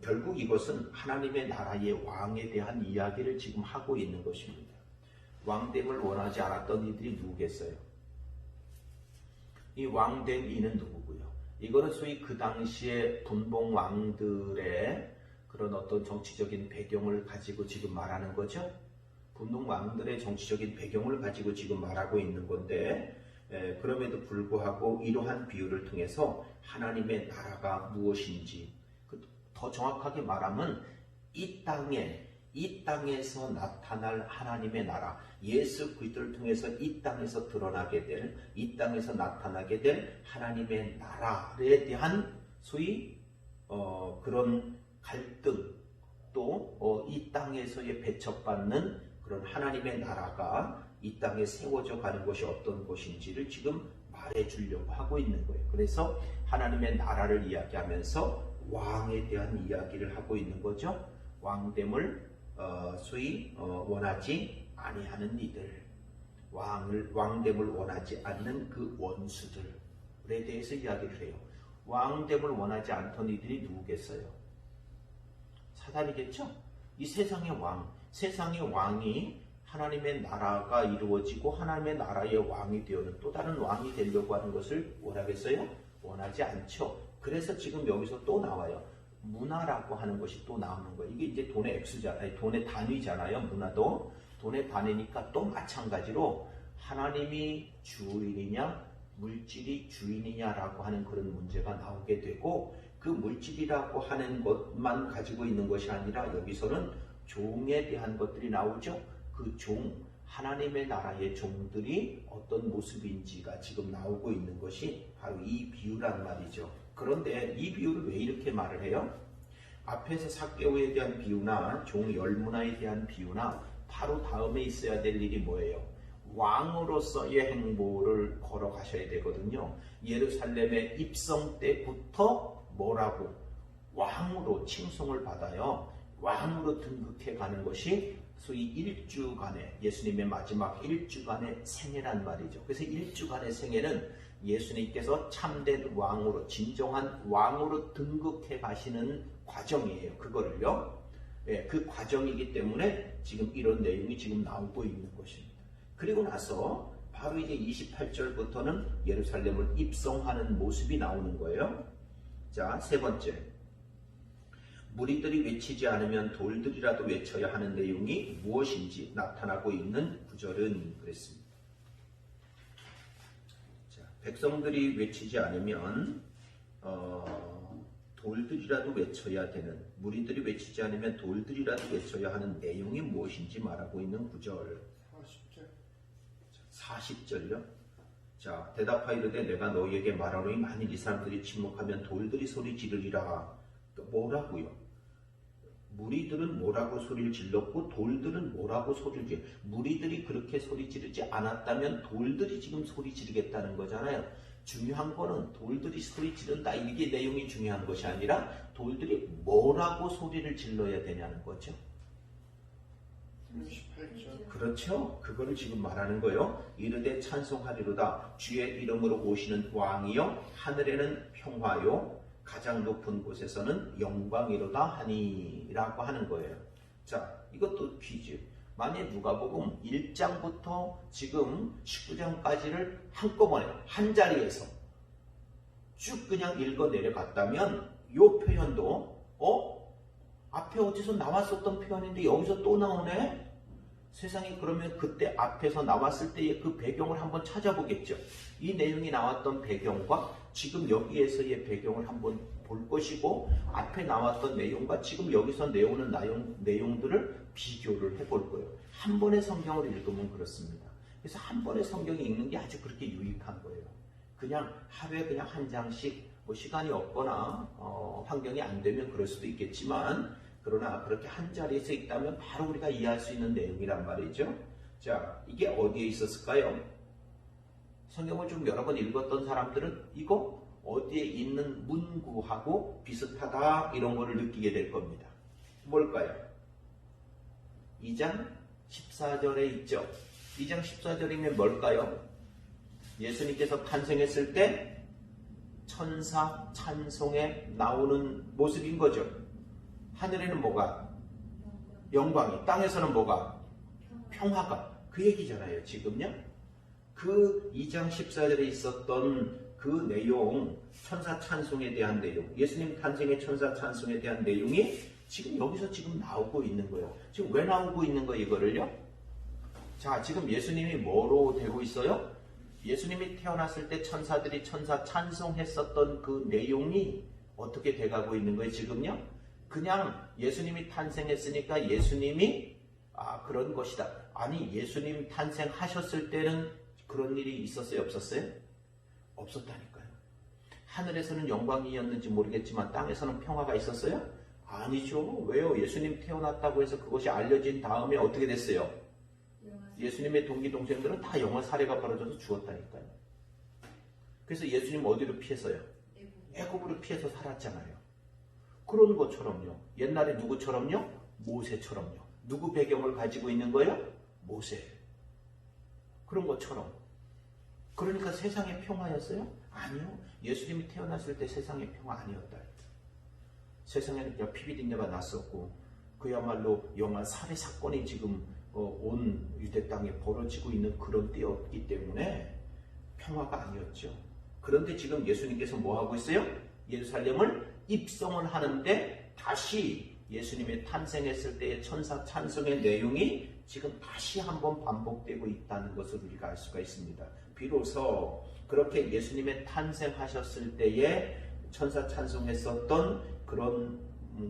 결국 이것은 하나님의 나라의 왕에 대한 이야기를 지금 하고 있는 것입니다. 왕됨을 원하지 않았던 이들이 누구겠어요? 이 왕된 이는 누구고요? 이거는 소위 그 당시에 분봉 왕들의 그런 어떤 정치적인 배경을 가지고 지금 말하는 거죠. 분봉 왕들의 정치적인 배경을 가지고 지금 말하고 있는 건데 그럼에도 불구하고 이러한 비유를 통해서 하나님의 나라가 무엇인지 더 정확하게 말하면 이 땅에 이 땅에서 나타날 하나님의 나라, 예수 그리스도를 통해서 이 땅에서 드러나게 될, 이 땅에서 나타나게 될 하나님의 나라에 대한 소위 그런 갈등, 또 이 땅에서의 배척받는 그런 하나님의 나라가 이 땅에 세워져 가는 것이 어떤 것인지를 지금 말해주려고 하고 있는 거예요. 그래서 하나님의 나라를 이야기하면서 왕에 대한 이야기를 하고 있는 거죠. 왕됨을 소위 원하지 아니하는 이들, 왕됨을 원하지 않는 그 원수들에 대해서 이야기를 해요. 왕됨을 원하지 않던 이들이 누구겠어요? 사단이겠죠? 이 세상의 왕이 하나님의 나라가 이루어지고 하나님의 나라의 왕이 되어는 또 다른 왕이 되려고 하는 것을 원하겠어요? 원하지 않죠. 그래서 지금 여기서 또 나와요. 문화라고 하는 것이 또 나오는 거예요. 이게 이제 돈의 단위잖아요. 문화도 돈의 단위니까 또 마찬가지로 하나님이 주인이냐 물질이 주인이냐라고 하는 그런 문제가 나오게 되고, 그 물질이라고 하는 것만 가지고 있는 것이 아니라 여기서는 종에 대한 것들이 나오죠. 그 종, 하나님의 나라의 종들이 어떤 모습인지가 지금 나오고 있는 것이 바로 이 비유란 말이죠. 그런데 이 비유를 왜 이렇게 말을 해요? 앞에서 삭개오에 대한 비유나 종 열문화에 대한 비유나 바로 다음에 있어야 될 일이 뭐예요? 왕으로서의 행보를 걸어가셔야 되거든요. 예루살렘의 입성 때부터 뭐라고? 왕으로 칭송을 받아요. 왕으로 등극해 가는 것이 소위 일주간의, 예수님의 마지막 일주간의 생애란 말이죠. 그래서 일주간의 생애는 예수님께서 참된 왕으로, 진정한 왕으로 등극해 가시는 과정이에요. 그거를요. 그 과정이기 때문에 지금 이런 내용이 지금 나오고 있는 것입니다. 그리고 나서 바로 이제 28절부터는 예루살렘을 입성하는 모습이 나오는 거예요. 자, 세 번째. 무리들이 외치지 않으면 돌들이라도 외쳐야 하는 내용이 무엇인지 나타나고 있는 구절은 그랬습니다. 자, 백성들이 외치지 않으면 돌들이라도 외쳐야 되는, 무리들이 외치지 않으면 돌들이라도 외쳐야 하는 내용이 무엇인지 말하고 있는 구절. 40절요. 자, 대답하이르되 내가 너희에게 말하노니 만일 이 사람들이 침묵하면 돌들이 소리 지르리라. 뭐라고요? 무리들은 뭐라고 소리를 질렀고 돌들은 뭐라고 소리를 지르? 무리들이 그렇게 소리 지르지 않았다면 돌들이 지금 소리 지르겠다는 거잖아요. 중요한 거는 돌들이 소리 지른다, 이게 내용이 중요한 것이 아니라 돌들이 뭐라고 소리를 질러야 되냐는 거죠. 38절. 그렇죠. 그거를 지금 말하는 거예요. 이르되 찬송하리로다. 주의 이름으로 오시는 왕이요 하늘에는 평화요 가장 높은 곳에서는 영광이로다 하니라고 하는 거예요. 자, 이것도 퀴즈. 만약 누가복음 1장부터 지금 19장까지를 한꺼번에 한 자리에서 쭉 그냥 읽어 내려갔다면 이 표현도 앞에 어디서 나왔었던 표현인데 여기서 또 나오네? 세상에, 그러면 그때 앞에서 나왔을 때의 그 배경을 한번 찾아보겠죠. 이 내용이 나왔던 배경과 지금 여기에서의 배경을 한번 볼 것이고, 앞에 나왔던 내용과 지금 여기서 나오는 내용들을 비교를 해볼 거예요. 한 번의 성경을 읽으면 그렇습니다. 그래서 한 번의 성경이 읽는 게 아주 그렇게 유익한 거예요. 그냥 하루에 그냥 한 장씩, 뭐 시간이 없거나 환경이 안 되면 그럴 수도 있겠지만, 그러나 그렇게 한 자리에서 있다면 바로 우리가 이해할 수 있는 내용이란 말이죠. 자, 이게 어디에 있었을까요? 성경을 좀 여러 번 읽었던 사람들은 이거 어디에 있는 문구하고 비슷하다, 이런 거를 느끼게 될 겁니다. 뭘까요? 2장 14절에 있죠. 2장 14절이면 뭘까요? 예수님께서 탄생했을 때 천사 찬송에 나오는 모습인 거죠. 하늘에는 뭐가? 영광이. 땅에서는 뭐가? 평화가. 그 얘기잖아요, 지금요. 그 2장 14절에 있었던 그 내용, 천사 찬송에 대한 내용, 예수님 탄생의 천사 찬송에 대한 내용이 지금 여기서 지금 나오고 있는 거예요. 지금 왜 나오고 있는 거예요, 이거를요? 자, 지금 예수님이 뭐로 되고 있어요? 예수님이 태어났을 때 천사들이 천사 찬송했었던 그 내용이 어떻게 돼가고 있는 거예요, 지금요? 그냥 예수님이 탄생했으니까 예수님이 그런 것이다. 아니, 예수님 탄생하셨을 때는 그런 일이 있었어요? 없었어요? 없었다니까요. 하늘에서는 영광이었는지 모르겠지만 땅에서는 평화가 있었어요? 아니죠. 왜요? 예수님 태어났다고 해서 그것이 알려진 다음에 어떻게 됐어요? 예수님의 동기 동생들은 다 영화 사례가 벌어져서 죽었다니까요. 그래서 예수님 어디로 피했어요? 애굽으로 피해서 살았잖아요. 그런 것처럼요. 옛날에 누구처럼요? 모세처럼요. 누구 배경을 가지고 있는 거예요? 모세. 그런 것처럼. 그러니까 세상의 평화였어요? 아니요. 예수님이 태어났을 때 세상의 평화 아니었다. 세상에는 그냥 피비린내가 났었고 그야말로 영아 살해 사건이 지금 온 유대 땅에 벌어지고 있는 그런 때였기 때문에 평화가 아니었죠. 그런데 지금 예수님께서 뭐 하고 있어요? 예루살렘을 입성을 하는데 다시 예수님의 탄생했을 때의 천사 찬송의 내용이 지금 다시 한번 반복되고 있다는 것을 우리가 알 수가 있습니다. 비로소 그렇게 예수님의 탄생하셨을 때에 천사 찬송했었던 그런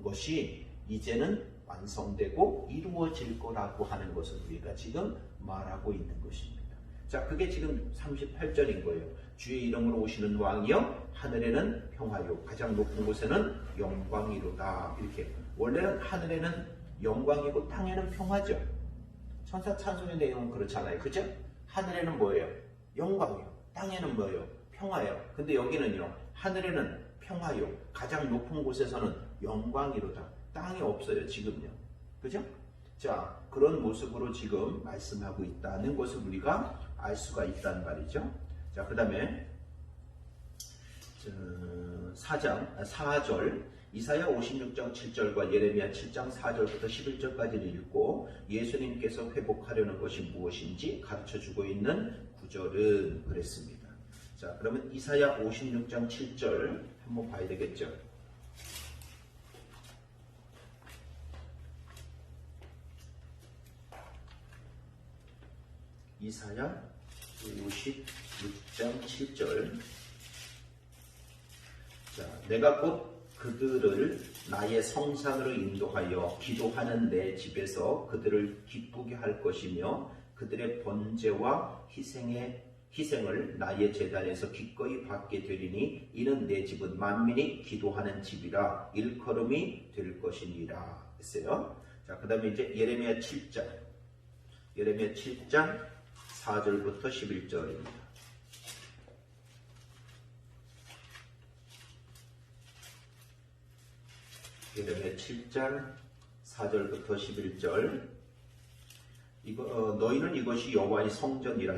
것이 이제는 완성되고 이루어질 거라고 하는 것을 우리가 지금 말하고 있는 것입니다. 자, 그게 지금 38절인 거예요. 주의 이름으로 오시는 왕이여 하늘에는 평화요 가장 높은 곳에는 영광이로다. 이렇게 원래는 하늘에는 영광이고 땅에는 평화죠. 천사 찬송의 내용은 그렇잖아요. 그죠? 하늘에는 뭐예요? 영광이요. 땅에는 뭐예요? 평화예요. 근데 여기는요. 하늘에는 평화요. 가장 높은 곳에서는 영광이로다. 땅이 없어요. 지금요. 그죠? 자, 그런 모습으로 지금 말씀하고 있다는 것을 우리가 알 수가 있단 말이죠. 자, 그 다음에 4절 이사야 56장 7절과 예레미야 7장 4절부터 11절까지를 읽고 예수님께서 회복하려는 것이 무엇인지 가르쳐주고 있는 구절은 그랬습니다. 자, 그러면 이사야 56장 7절 한번 봐야 되겠죠. 이사야 56장 7절. 자, 내가 곧 그들을 나의 성산으로 인도하여 기도하는 내 집에서 그들을 기쁘게 할 것이며 그들의 번제와 희생을 나의 제단에서 기꺼이 받게 되리니 이는 내 집은 만민이 기도하는 집이라 일컬음이 될 것이니라 했어요. 자, 그 다음에 이제 예레미야 7장 4절부터 11절입니다. 예레미야 7장 4절부터 11절. 너희는 이것이 여호와의 성전이라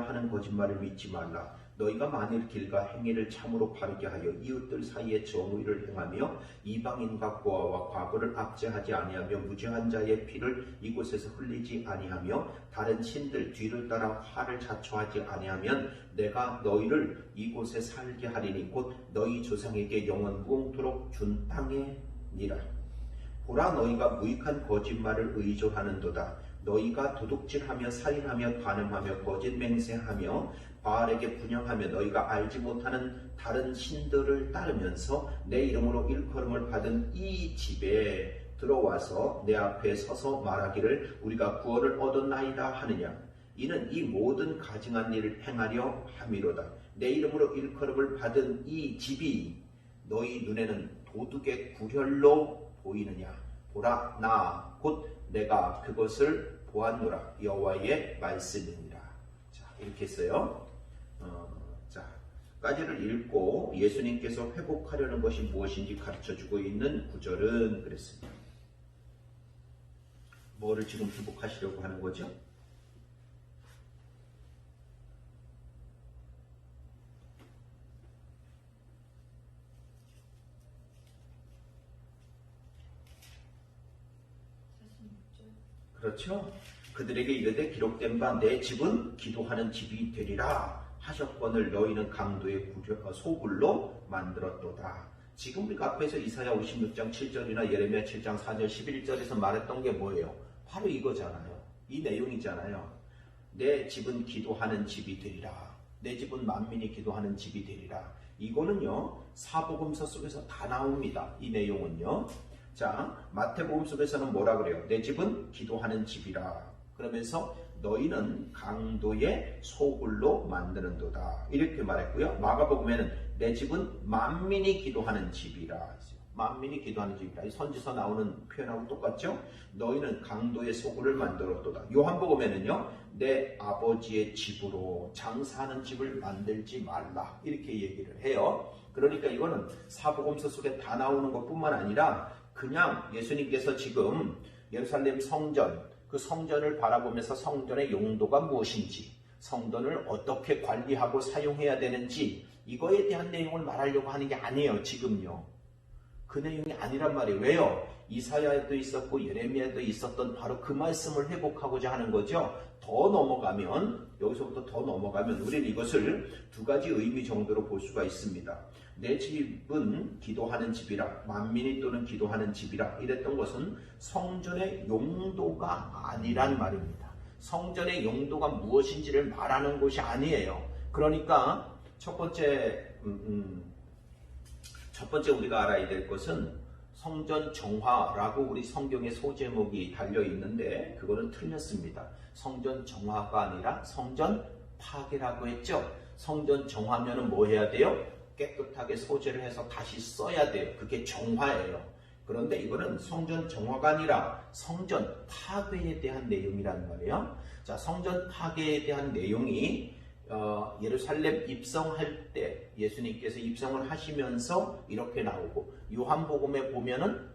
하는 거짓말을 믿지 말라. 너희가 만일 길과 행위를 참으로 바르게 하여 이웃들 사이에 정의를 행하며 이방인과 고아와 과부를 압제하지 아니하며 무죄한 자의 피를 이곳에서 흘리지 아니하며 다른 신들 뒤를 따라 화를 자초하지 아니하면 내가 너희를 이곳에 살게 하리니 곧 너희 조상에게 영원 무궁토록 준 땅이니라. 보라, 너희가 무익한 거짓말을 의존하는도다. 너희가 도둑질하며 살인하며 간음하며 거짓 맹세하며 바알에게 분향하며 너희가 알지 못하는 다른 신들을 따르면서 내 이름으로 일컬음을 받은 이 집에 들어와서 내 앞에 서서 말하기를 우리가 구원을 얻었나이다 하느냐. 이는 이 모든 가증한 일을 행하려 함이로다. 내 이름으로 일컬음을 받은 이 집이 너희 눈에는 도둑의 구렬로 보이느냐. 보라, 나 곧 내가 그것을 보았노라. 여호와의 말씀이니라. 자, 이렇게 했어요. 자, 까지를 읽고 예수님께서 회복하려는 것이 무엇인지 가르쳐주고 있는 구절은 그랬습니다. 뭐를 지금 회복하시려고 하는 거죠? 그렇죠? 그들에게 이르되 기록된 바 내 집은 기도하는 집이 되리라 하셨거늘 너희는 강도의 소굴로 만들었도다. 지금 우리가 앞에서 이사야 56장 7절이나 예레미야 7장 4절 11절에서 말했던 게 뭐예요? 바로 이거잖아요. 이 내용이잖아요. 내 집은 기도하는 집이 되리라. 내 집은 만민이 기도하는 집이 되리라. 이거는요 사복음서 속에서 다 나옵니다. 이 내용은요. 자, 마태복음 속에서는 뭐라 그래요? 내 집은 기도하는 집이라. 그러면서 너희는 강도의 소굴로 만드는도다. 이렇게 말했고요. 마가복음에는 내 집은 만민이 기도하는 집이라. 만민이 기도하는 집이라. 이 선지서 나오는 표현하고 똑같죠? 너희는 강도의 소굴을 만들었도다. 요한복음에는요. 내 아버지의 집으로 장사하는 집을 만들지 말라. 이렇게 얘기를 해요. 그러니까 이거는 사복음서 속에 다 나오는 것뿐만 아니라 그냥 예수님께서 지금 예루살렘 성전, 그 성전을 바라보면서 성전의 용도가 무엇인지, 성전을 어떻게 관리하고 사용해야 되는지 이거에 대한 내용을 말하려고 하는 게 아니에요. 지금요. 그 내용이 아니란 말이에요. 왜요? 이사야에도 있었고 예레미야에도 있었던 바로 그 말씀을 회복하고자 하는 거죠. 더 넘어가면, 여기서부터 더 넘어가면 우리는 이것을 두 가지 의미 정도로 볼 수가 있습니다. 내 집은 기도하는 집이라, 만민이 또는 기도하는 집이라 이랬던 것은 성전의 용도가 아니란 말입니다. 성전의 용도가 무엇인지를 말하는 것이 아니에요. 그러니까 첫 번째 우리가 알아야 될 것은 성전 정화라고 우리 성경의 소제목이 달려 있는데 그거는 틀렸습니다. 성전 정화가 아니라 성전 파괴라고 했죠. 성전 정화면은 뭐 해야 돼요? 깨끗하게 소재를 해서 다시 써야 돼요. 그게 정화예요. 그런데 이거는 성전 정화가 아니라 성전 파괴에 대한 내용이란 말이에요. 자, 성전 파괴에 대한 내용이 예루살렘 입성할 때 예수님께서 입성을 하시면서 이렇게 나오고, 요한복음에 보면은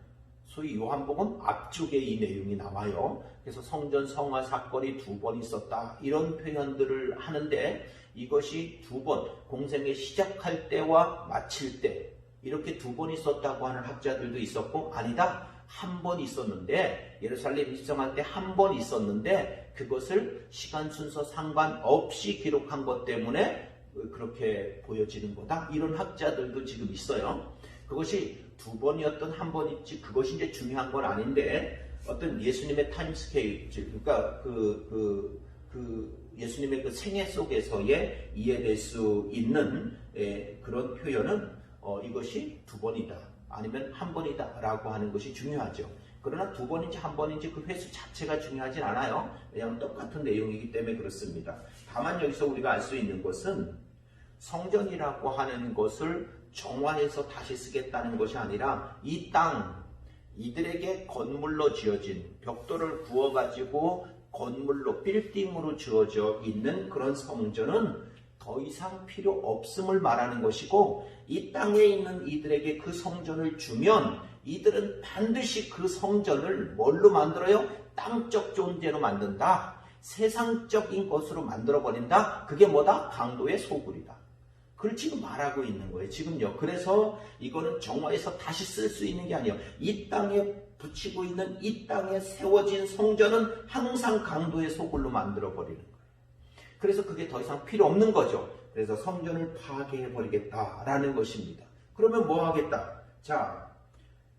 소위 요한복음 앞쪽에 이 내용이 나와요. 그래서 성전 성화 사건이 2번 있었다 이런 표현들을 하는데, 이것이 2번 공생의 시작할 때와 마칠 때 이렇게 2번 있었다고 하는 학자들도 있었고, 아니다, 1번 있었는데, 예루살렘 입성할 때 1번 있었는데 그것을 시간 순서 상관없이 기록한 것 때문에 그렇게 보여지는 거다, 이런 학자들도 지금 있어요. 그것이 2번이었던 1번이지 그것이 이제 중요한 건 아닌데, 어떤 예수님의 타임스케일, 그러니까 예수님의 그 생애 속에서의 이해될 수 있는 그런 표현은 이것이 2번이다 아니면 1번이다 라고 하는 것이 중요하죠. 그러나 2번인지 1번인지 그 횟수 자체가 중요하진 않아요. 왜냐하면 똑같은 내용이기 때문에 그렇습니다. 다만 여기서 우리가 알 수 있는 것은 성전이라고 하는 것을 정화해서 다시 쓰겠다는 것이 아니라 이 땅, 이들에게 건물로 지어진, 벽돌을 구워가지고 건물로, 빌딩으로 지어져 있는 그런 성전은 더 이상 필요 없음을 말하는 것이고, 이 땅에 있는 이들에게 그 성전을 주면 이들은 반드시 그 성전을 뭘로 만들어요? 땅적 존재로 만든다. 세상적인 것으로 만들어버린다. 그게 뭐다? 강도의 소굴이다. 그걸 지금 말하고 있는 거예요. 지금요. 그래서 이거는 정화해서 다시 쓸 수 있는 게 아니에요. 이 땅에 붙이고 있는, 이 땅에 세워진 성전은 항상 강도의 소굴로 만들어버리는 거예요. 그래서 그게 더 이상 필요 없는 거죠. 그래서 성전을 파괴해버리겠다라는 것입니다. 그러면 뭐 하겠다? 자,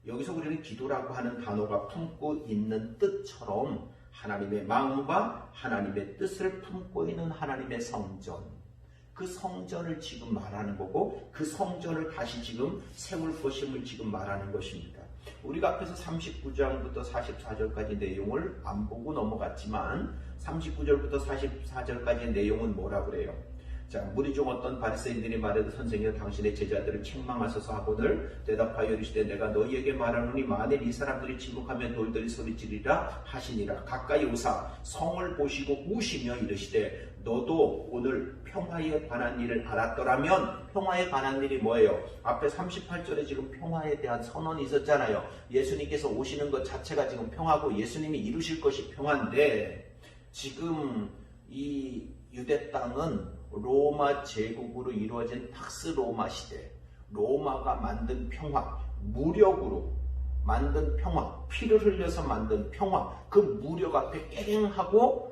여기서 우리는 기도라고 하는 단어가 품고 있는 뜻처럼 하나님의 마음과 하나님의 뜻을 품고 있는 하나님의 성전, 그 성전을 지금 말하는 거고, 그 성전을 다시 지금 세울 것임을 지금 말하는 것입니다. 우리가 앞에서 39장부터 44절까지 내용을 안 보고 넘어갔지만 39절부터 44절까지의 내용은 뭐라 그래요? 자, 무리 중 어떤 바리새인들이 말해도 선생이여 당신의 제자들을 책망하소서 하거늘 대답하여 이르시되 내가 너희에게 말하노니 만일 이 사람들이 침묵하면 돌들이 소리지르리라 하시니라. 가까이 오사 성을 보시고 우시며 이르시되 너도 오늘 평화에 관한 일을 알았더라면. 평화에 관한 일이 뭐예요? 앞에 38절에 지금 평화에 대한 선언이 있었잖아요. 예수님께서 오시는 것 자체가 지금 평화고 예수님이 이루실 것이 평화인데, 지금 이 유대 땅은 로마 제국으로 이루어진 팍스 로마 시대, 로마가 만든 평화, 무력으로 만든 평화, 피를 흘려서 만든 평화, 그 무력 앞에 깨갱하고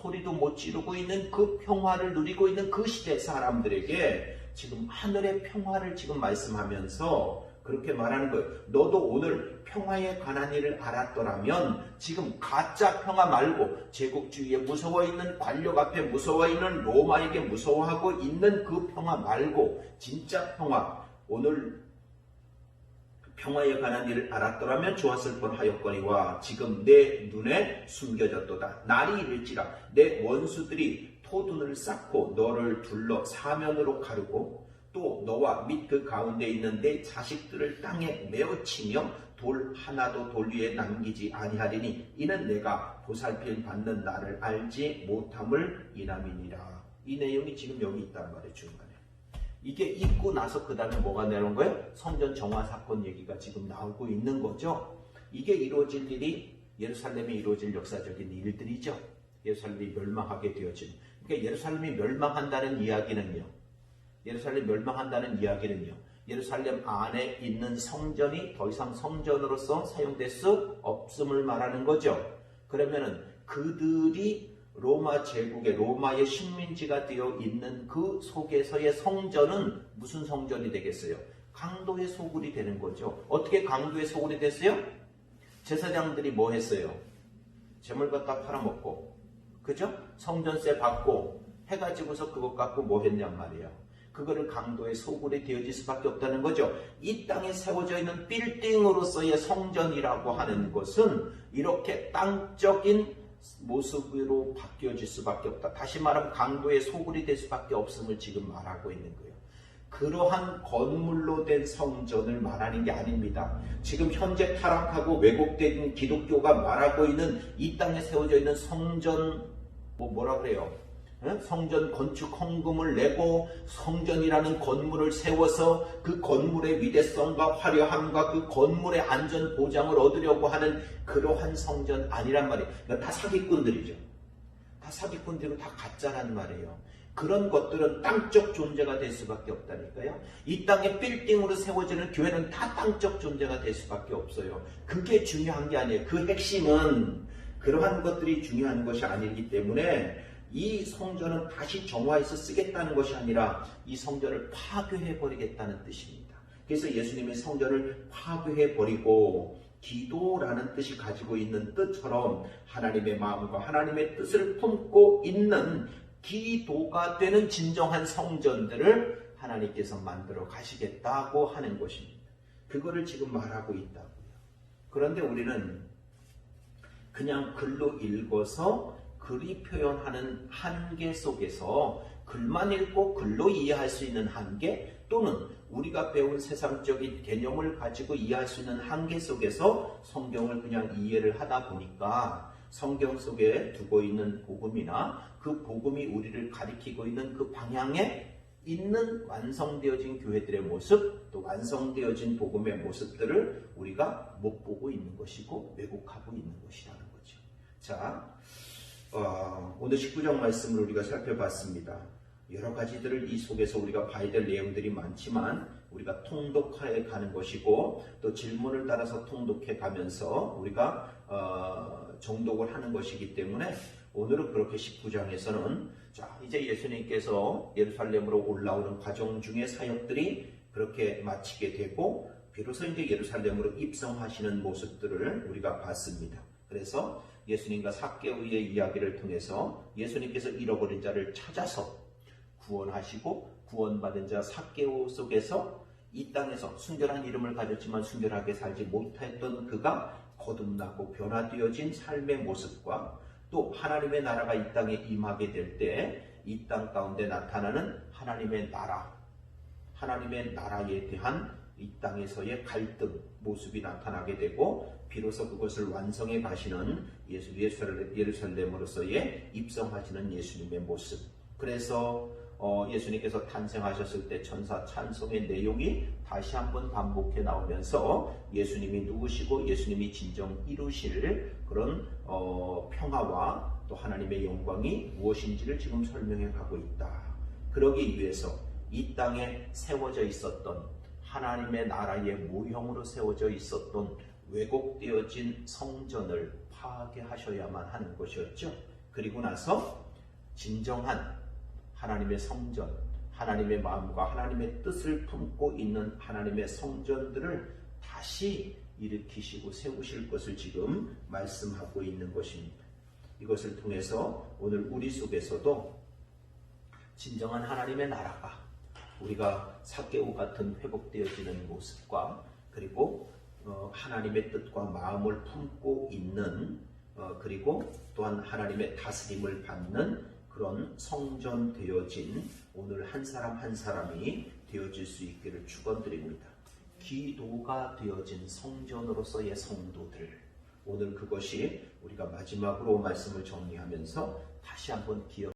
소리도 못 지르고 있는 그 평화를 누리고 있는 그 시대 사람들에게 지금 하늘의 평화를 지금 말씀하면서 그렇게 말하는 거예요. 너도 오늘 평화에 관한 일을 알았더라면 지금 가짜 평화 말고 제국주의에 무서워 있는 관력 앞에 무서워 있는 로마에게 무서워하고 있는 그 평화 말고 진짜 평화, 오늘 평화에 관한 일을 알았더라면 좋았을 뻔하였거니와 지금 내 눈에 숨겨졌도다. 날이 이를지라 내 원수들이 토둔을 쌓고 너를 둘러 사면으로 가르고 또 너와 및 그 가운데 있는 내 자식들을 땅에 메어치며 돌 하나도 돌 위에 남기지 아니하리니 이는 내가 보살핌 받는 나를 알지 못함을 인함이니라. 이 내용이 지금 여기 있단 말이에요. 중간에. 이게 있고 나서 그 다음에 뭐가 내려온 거예요? 성전 정화 사건 얘기가 지금 나오고 있는 거죠. 이게 이루어질 일이 예루살렘에 이루어질 역사적인 일들이죠. 예루살렘이 멸망하게 되어진. 그러니까 예루살렘이 멸망한다는 이야기는요. 예루살렘 안에 있는 성전이 더 이상 성전으로서 사용될 수 없음을 말하는 거죠. 그러면은 그들이 로마 제국의 로마의 식민지가 되어 있는 그 속에서의 성전은 무슨 성전이 되겠어요? 강도의 소굴이 되는 거죠. 어떻게 강도의 소굴이 됐어요? 제사장들이 뭐 했어요? 재물 갖다 팔아먹고, 그죠? 성전세 받고 해가지고서 그것 갖고 뭐 했냔 말이에요. 그거를 강도의 소굴이 되어질 수밖에 없다는 거죠. 이 땅에 세워져 있는 빌딩으로서의 성전이라고 하는 것은 이렇게 땅적인 모습으로 바뀌어질 수밖에 없다. 다시 말하면 강도의 소굴이 될 수밖에 없음을 지금 말하고 있는 거예요. 그러한 건물로 된 성전을 말하는 게 아닙니다. 지금 현재 타락하고 왜곡된 기독교가 말하고 있는 이 땅에 세워져 있는 성전, 뭐라 그래요? 성전 건축 헌금을 내고 성전이라는 건물을 세워서 그 건물의 위대성과 화려함과 그 건물의 안전 보장을 얻으려고 하는 그러한 성전 아니란 말이에요. 다 사기꾼들이죠. 다 사기꾼들이고 다 가짜란 말이에요. 그런 것들은 땅적 존재가 될 수밖에 없다니까요. 이 땅에 빌딩으로 세워지는 교회는 다 땅적 존재가 될 수밖에 없어요. 그게 중요한 게 아니에요. 그 핵심은 그러한 것들이 중요한 것이 아니기 때문에 이 성전은 다시 정화해서 쓰겠다는 것이 아니라 이 성전을 파괴해버리겠다는 뜻입니다. 그래서 예수님이 성전을 파괴해버리고 기도라는 뜻이 가지고 있는 뜻처럼 하나님의 마음과 하나님의 뜻을 품고 있는 기도가 되는 진정한 성전들을 하나님께서 만들어 가시겠다고 하는 것입니다. 그거를 지금 말하고 있다고요. 그런데 우리는 그냥 글로 읽어서 글이 표현하는 한계 속에서 글만 읽고 글로 이해할 수 있는 한계 또는 우리가 배운 세상적인 개념을 가지고 이해할 수 있는 한계 속에서 성경을 그냥 이해를 하다 보니까 성경 속에 두고 있는 복음이나 그 복음이 우리를 가리키고 있는 그 방향에 있는 완성되어진 교회들의 모습 또 완성되어진 복음의 모습들을 우리가 못 보고 있는 것이고 왜곡하고 있는 것이라는 거죠. 자, 오늘 19장 말씀을 우리가 살펴봤습니다. 여러 가지들을 이 속에서 우리가 봐야 될 내용들이 많지만 우리가 통독해 가는 것이고 또 질문을 따라서 통독해 가면서 우리가 정독을 하는 것이기 때문에 오늘은 그렇게 19장에서는 자 이제 예수님께서 예루살렘으로 올라오는 과정 중에 사역들이 그렇게 마치게 되고 비로소 이제 예루살렘으로 입성하시는 모습들을 우리가 봤습니다. 그래서 예수님과 삭개오의 이야기를 통해서 예수님께서 잃어버린 자를 찾아서 구원하시고 구원받은 자 삭개오 속에서 이 땅에서 순결한 이름을 가졌지만 순결하게 살지 못했던 그가 거듭나고 변화되어진 삶의 모습과 또 하나님의 나라가 이 땅에 임하게 될 때 이 땅 가운데 나타나는 하나님의 나라, 하나님의 나라에 대한 이 땅에서의 갈등 모습이 나타나게 되고 비로소 그것을 완성해 가시는 예루살렘으로서의 입성하시는 예수님의 모습. 그래서 예수님께서 탄생하셨을 때 천사 찬송의 내용이 다시 한번 반복해 나오면서 예수님이 누구시고 예수님이 진정 이루실 그런 평화와 또 하나님의 영광이 무엇인지를 지금 설명해 가고 있다. 그러기 위해서 이 땅에 세워져 있었던 하나님의 나라의 모형으로 세워져 있었던 왜곡되어진 성전을 파괴하셔야만 하는 것이었죠. 그리고 나서 진정한 하나님의 성전, 하나님의 마음과 하나님의 뜻을 품고 있는 하나님의 성전들을 다시 일으키시고 세우실 것을 지금 말씀하고 있는 것입니다. 이것을 통해서 오늘 우리 속에서도 진정한 하나님의 나라가 우리가 삭개오 같은 회복되어지는 모습과 그리고 하나님의 뜻과 마음을 품고 있는 그리고 또한 하나님의 다스림을 받는 그런 성전 되어진 오늘 한 사람 한 사람이 되어질 수 있기를 축원드립니다. 기도가 되어진 성전으로서의 성도들, 오늘 그것이 우리가 마지막으로 말씀을 정리하면서 다시 한번 기억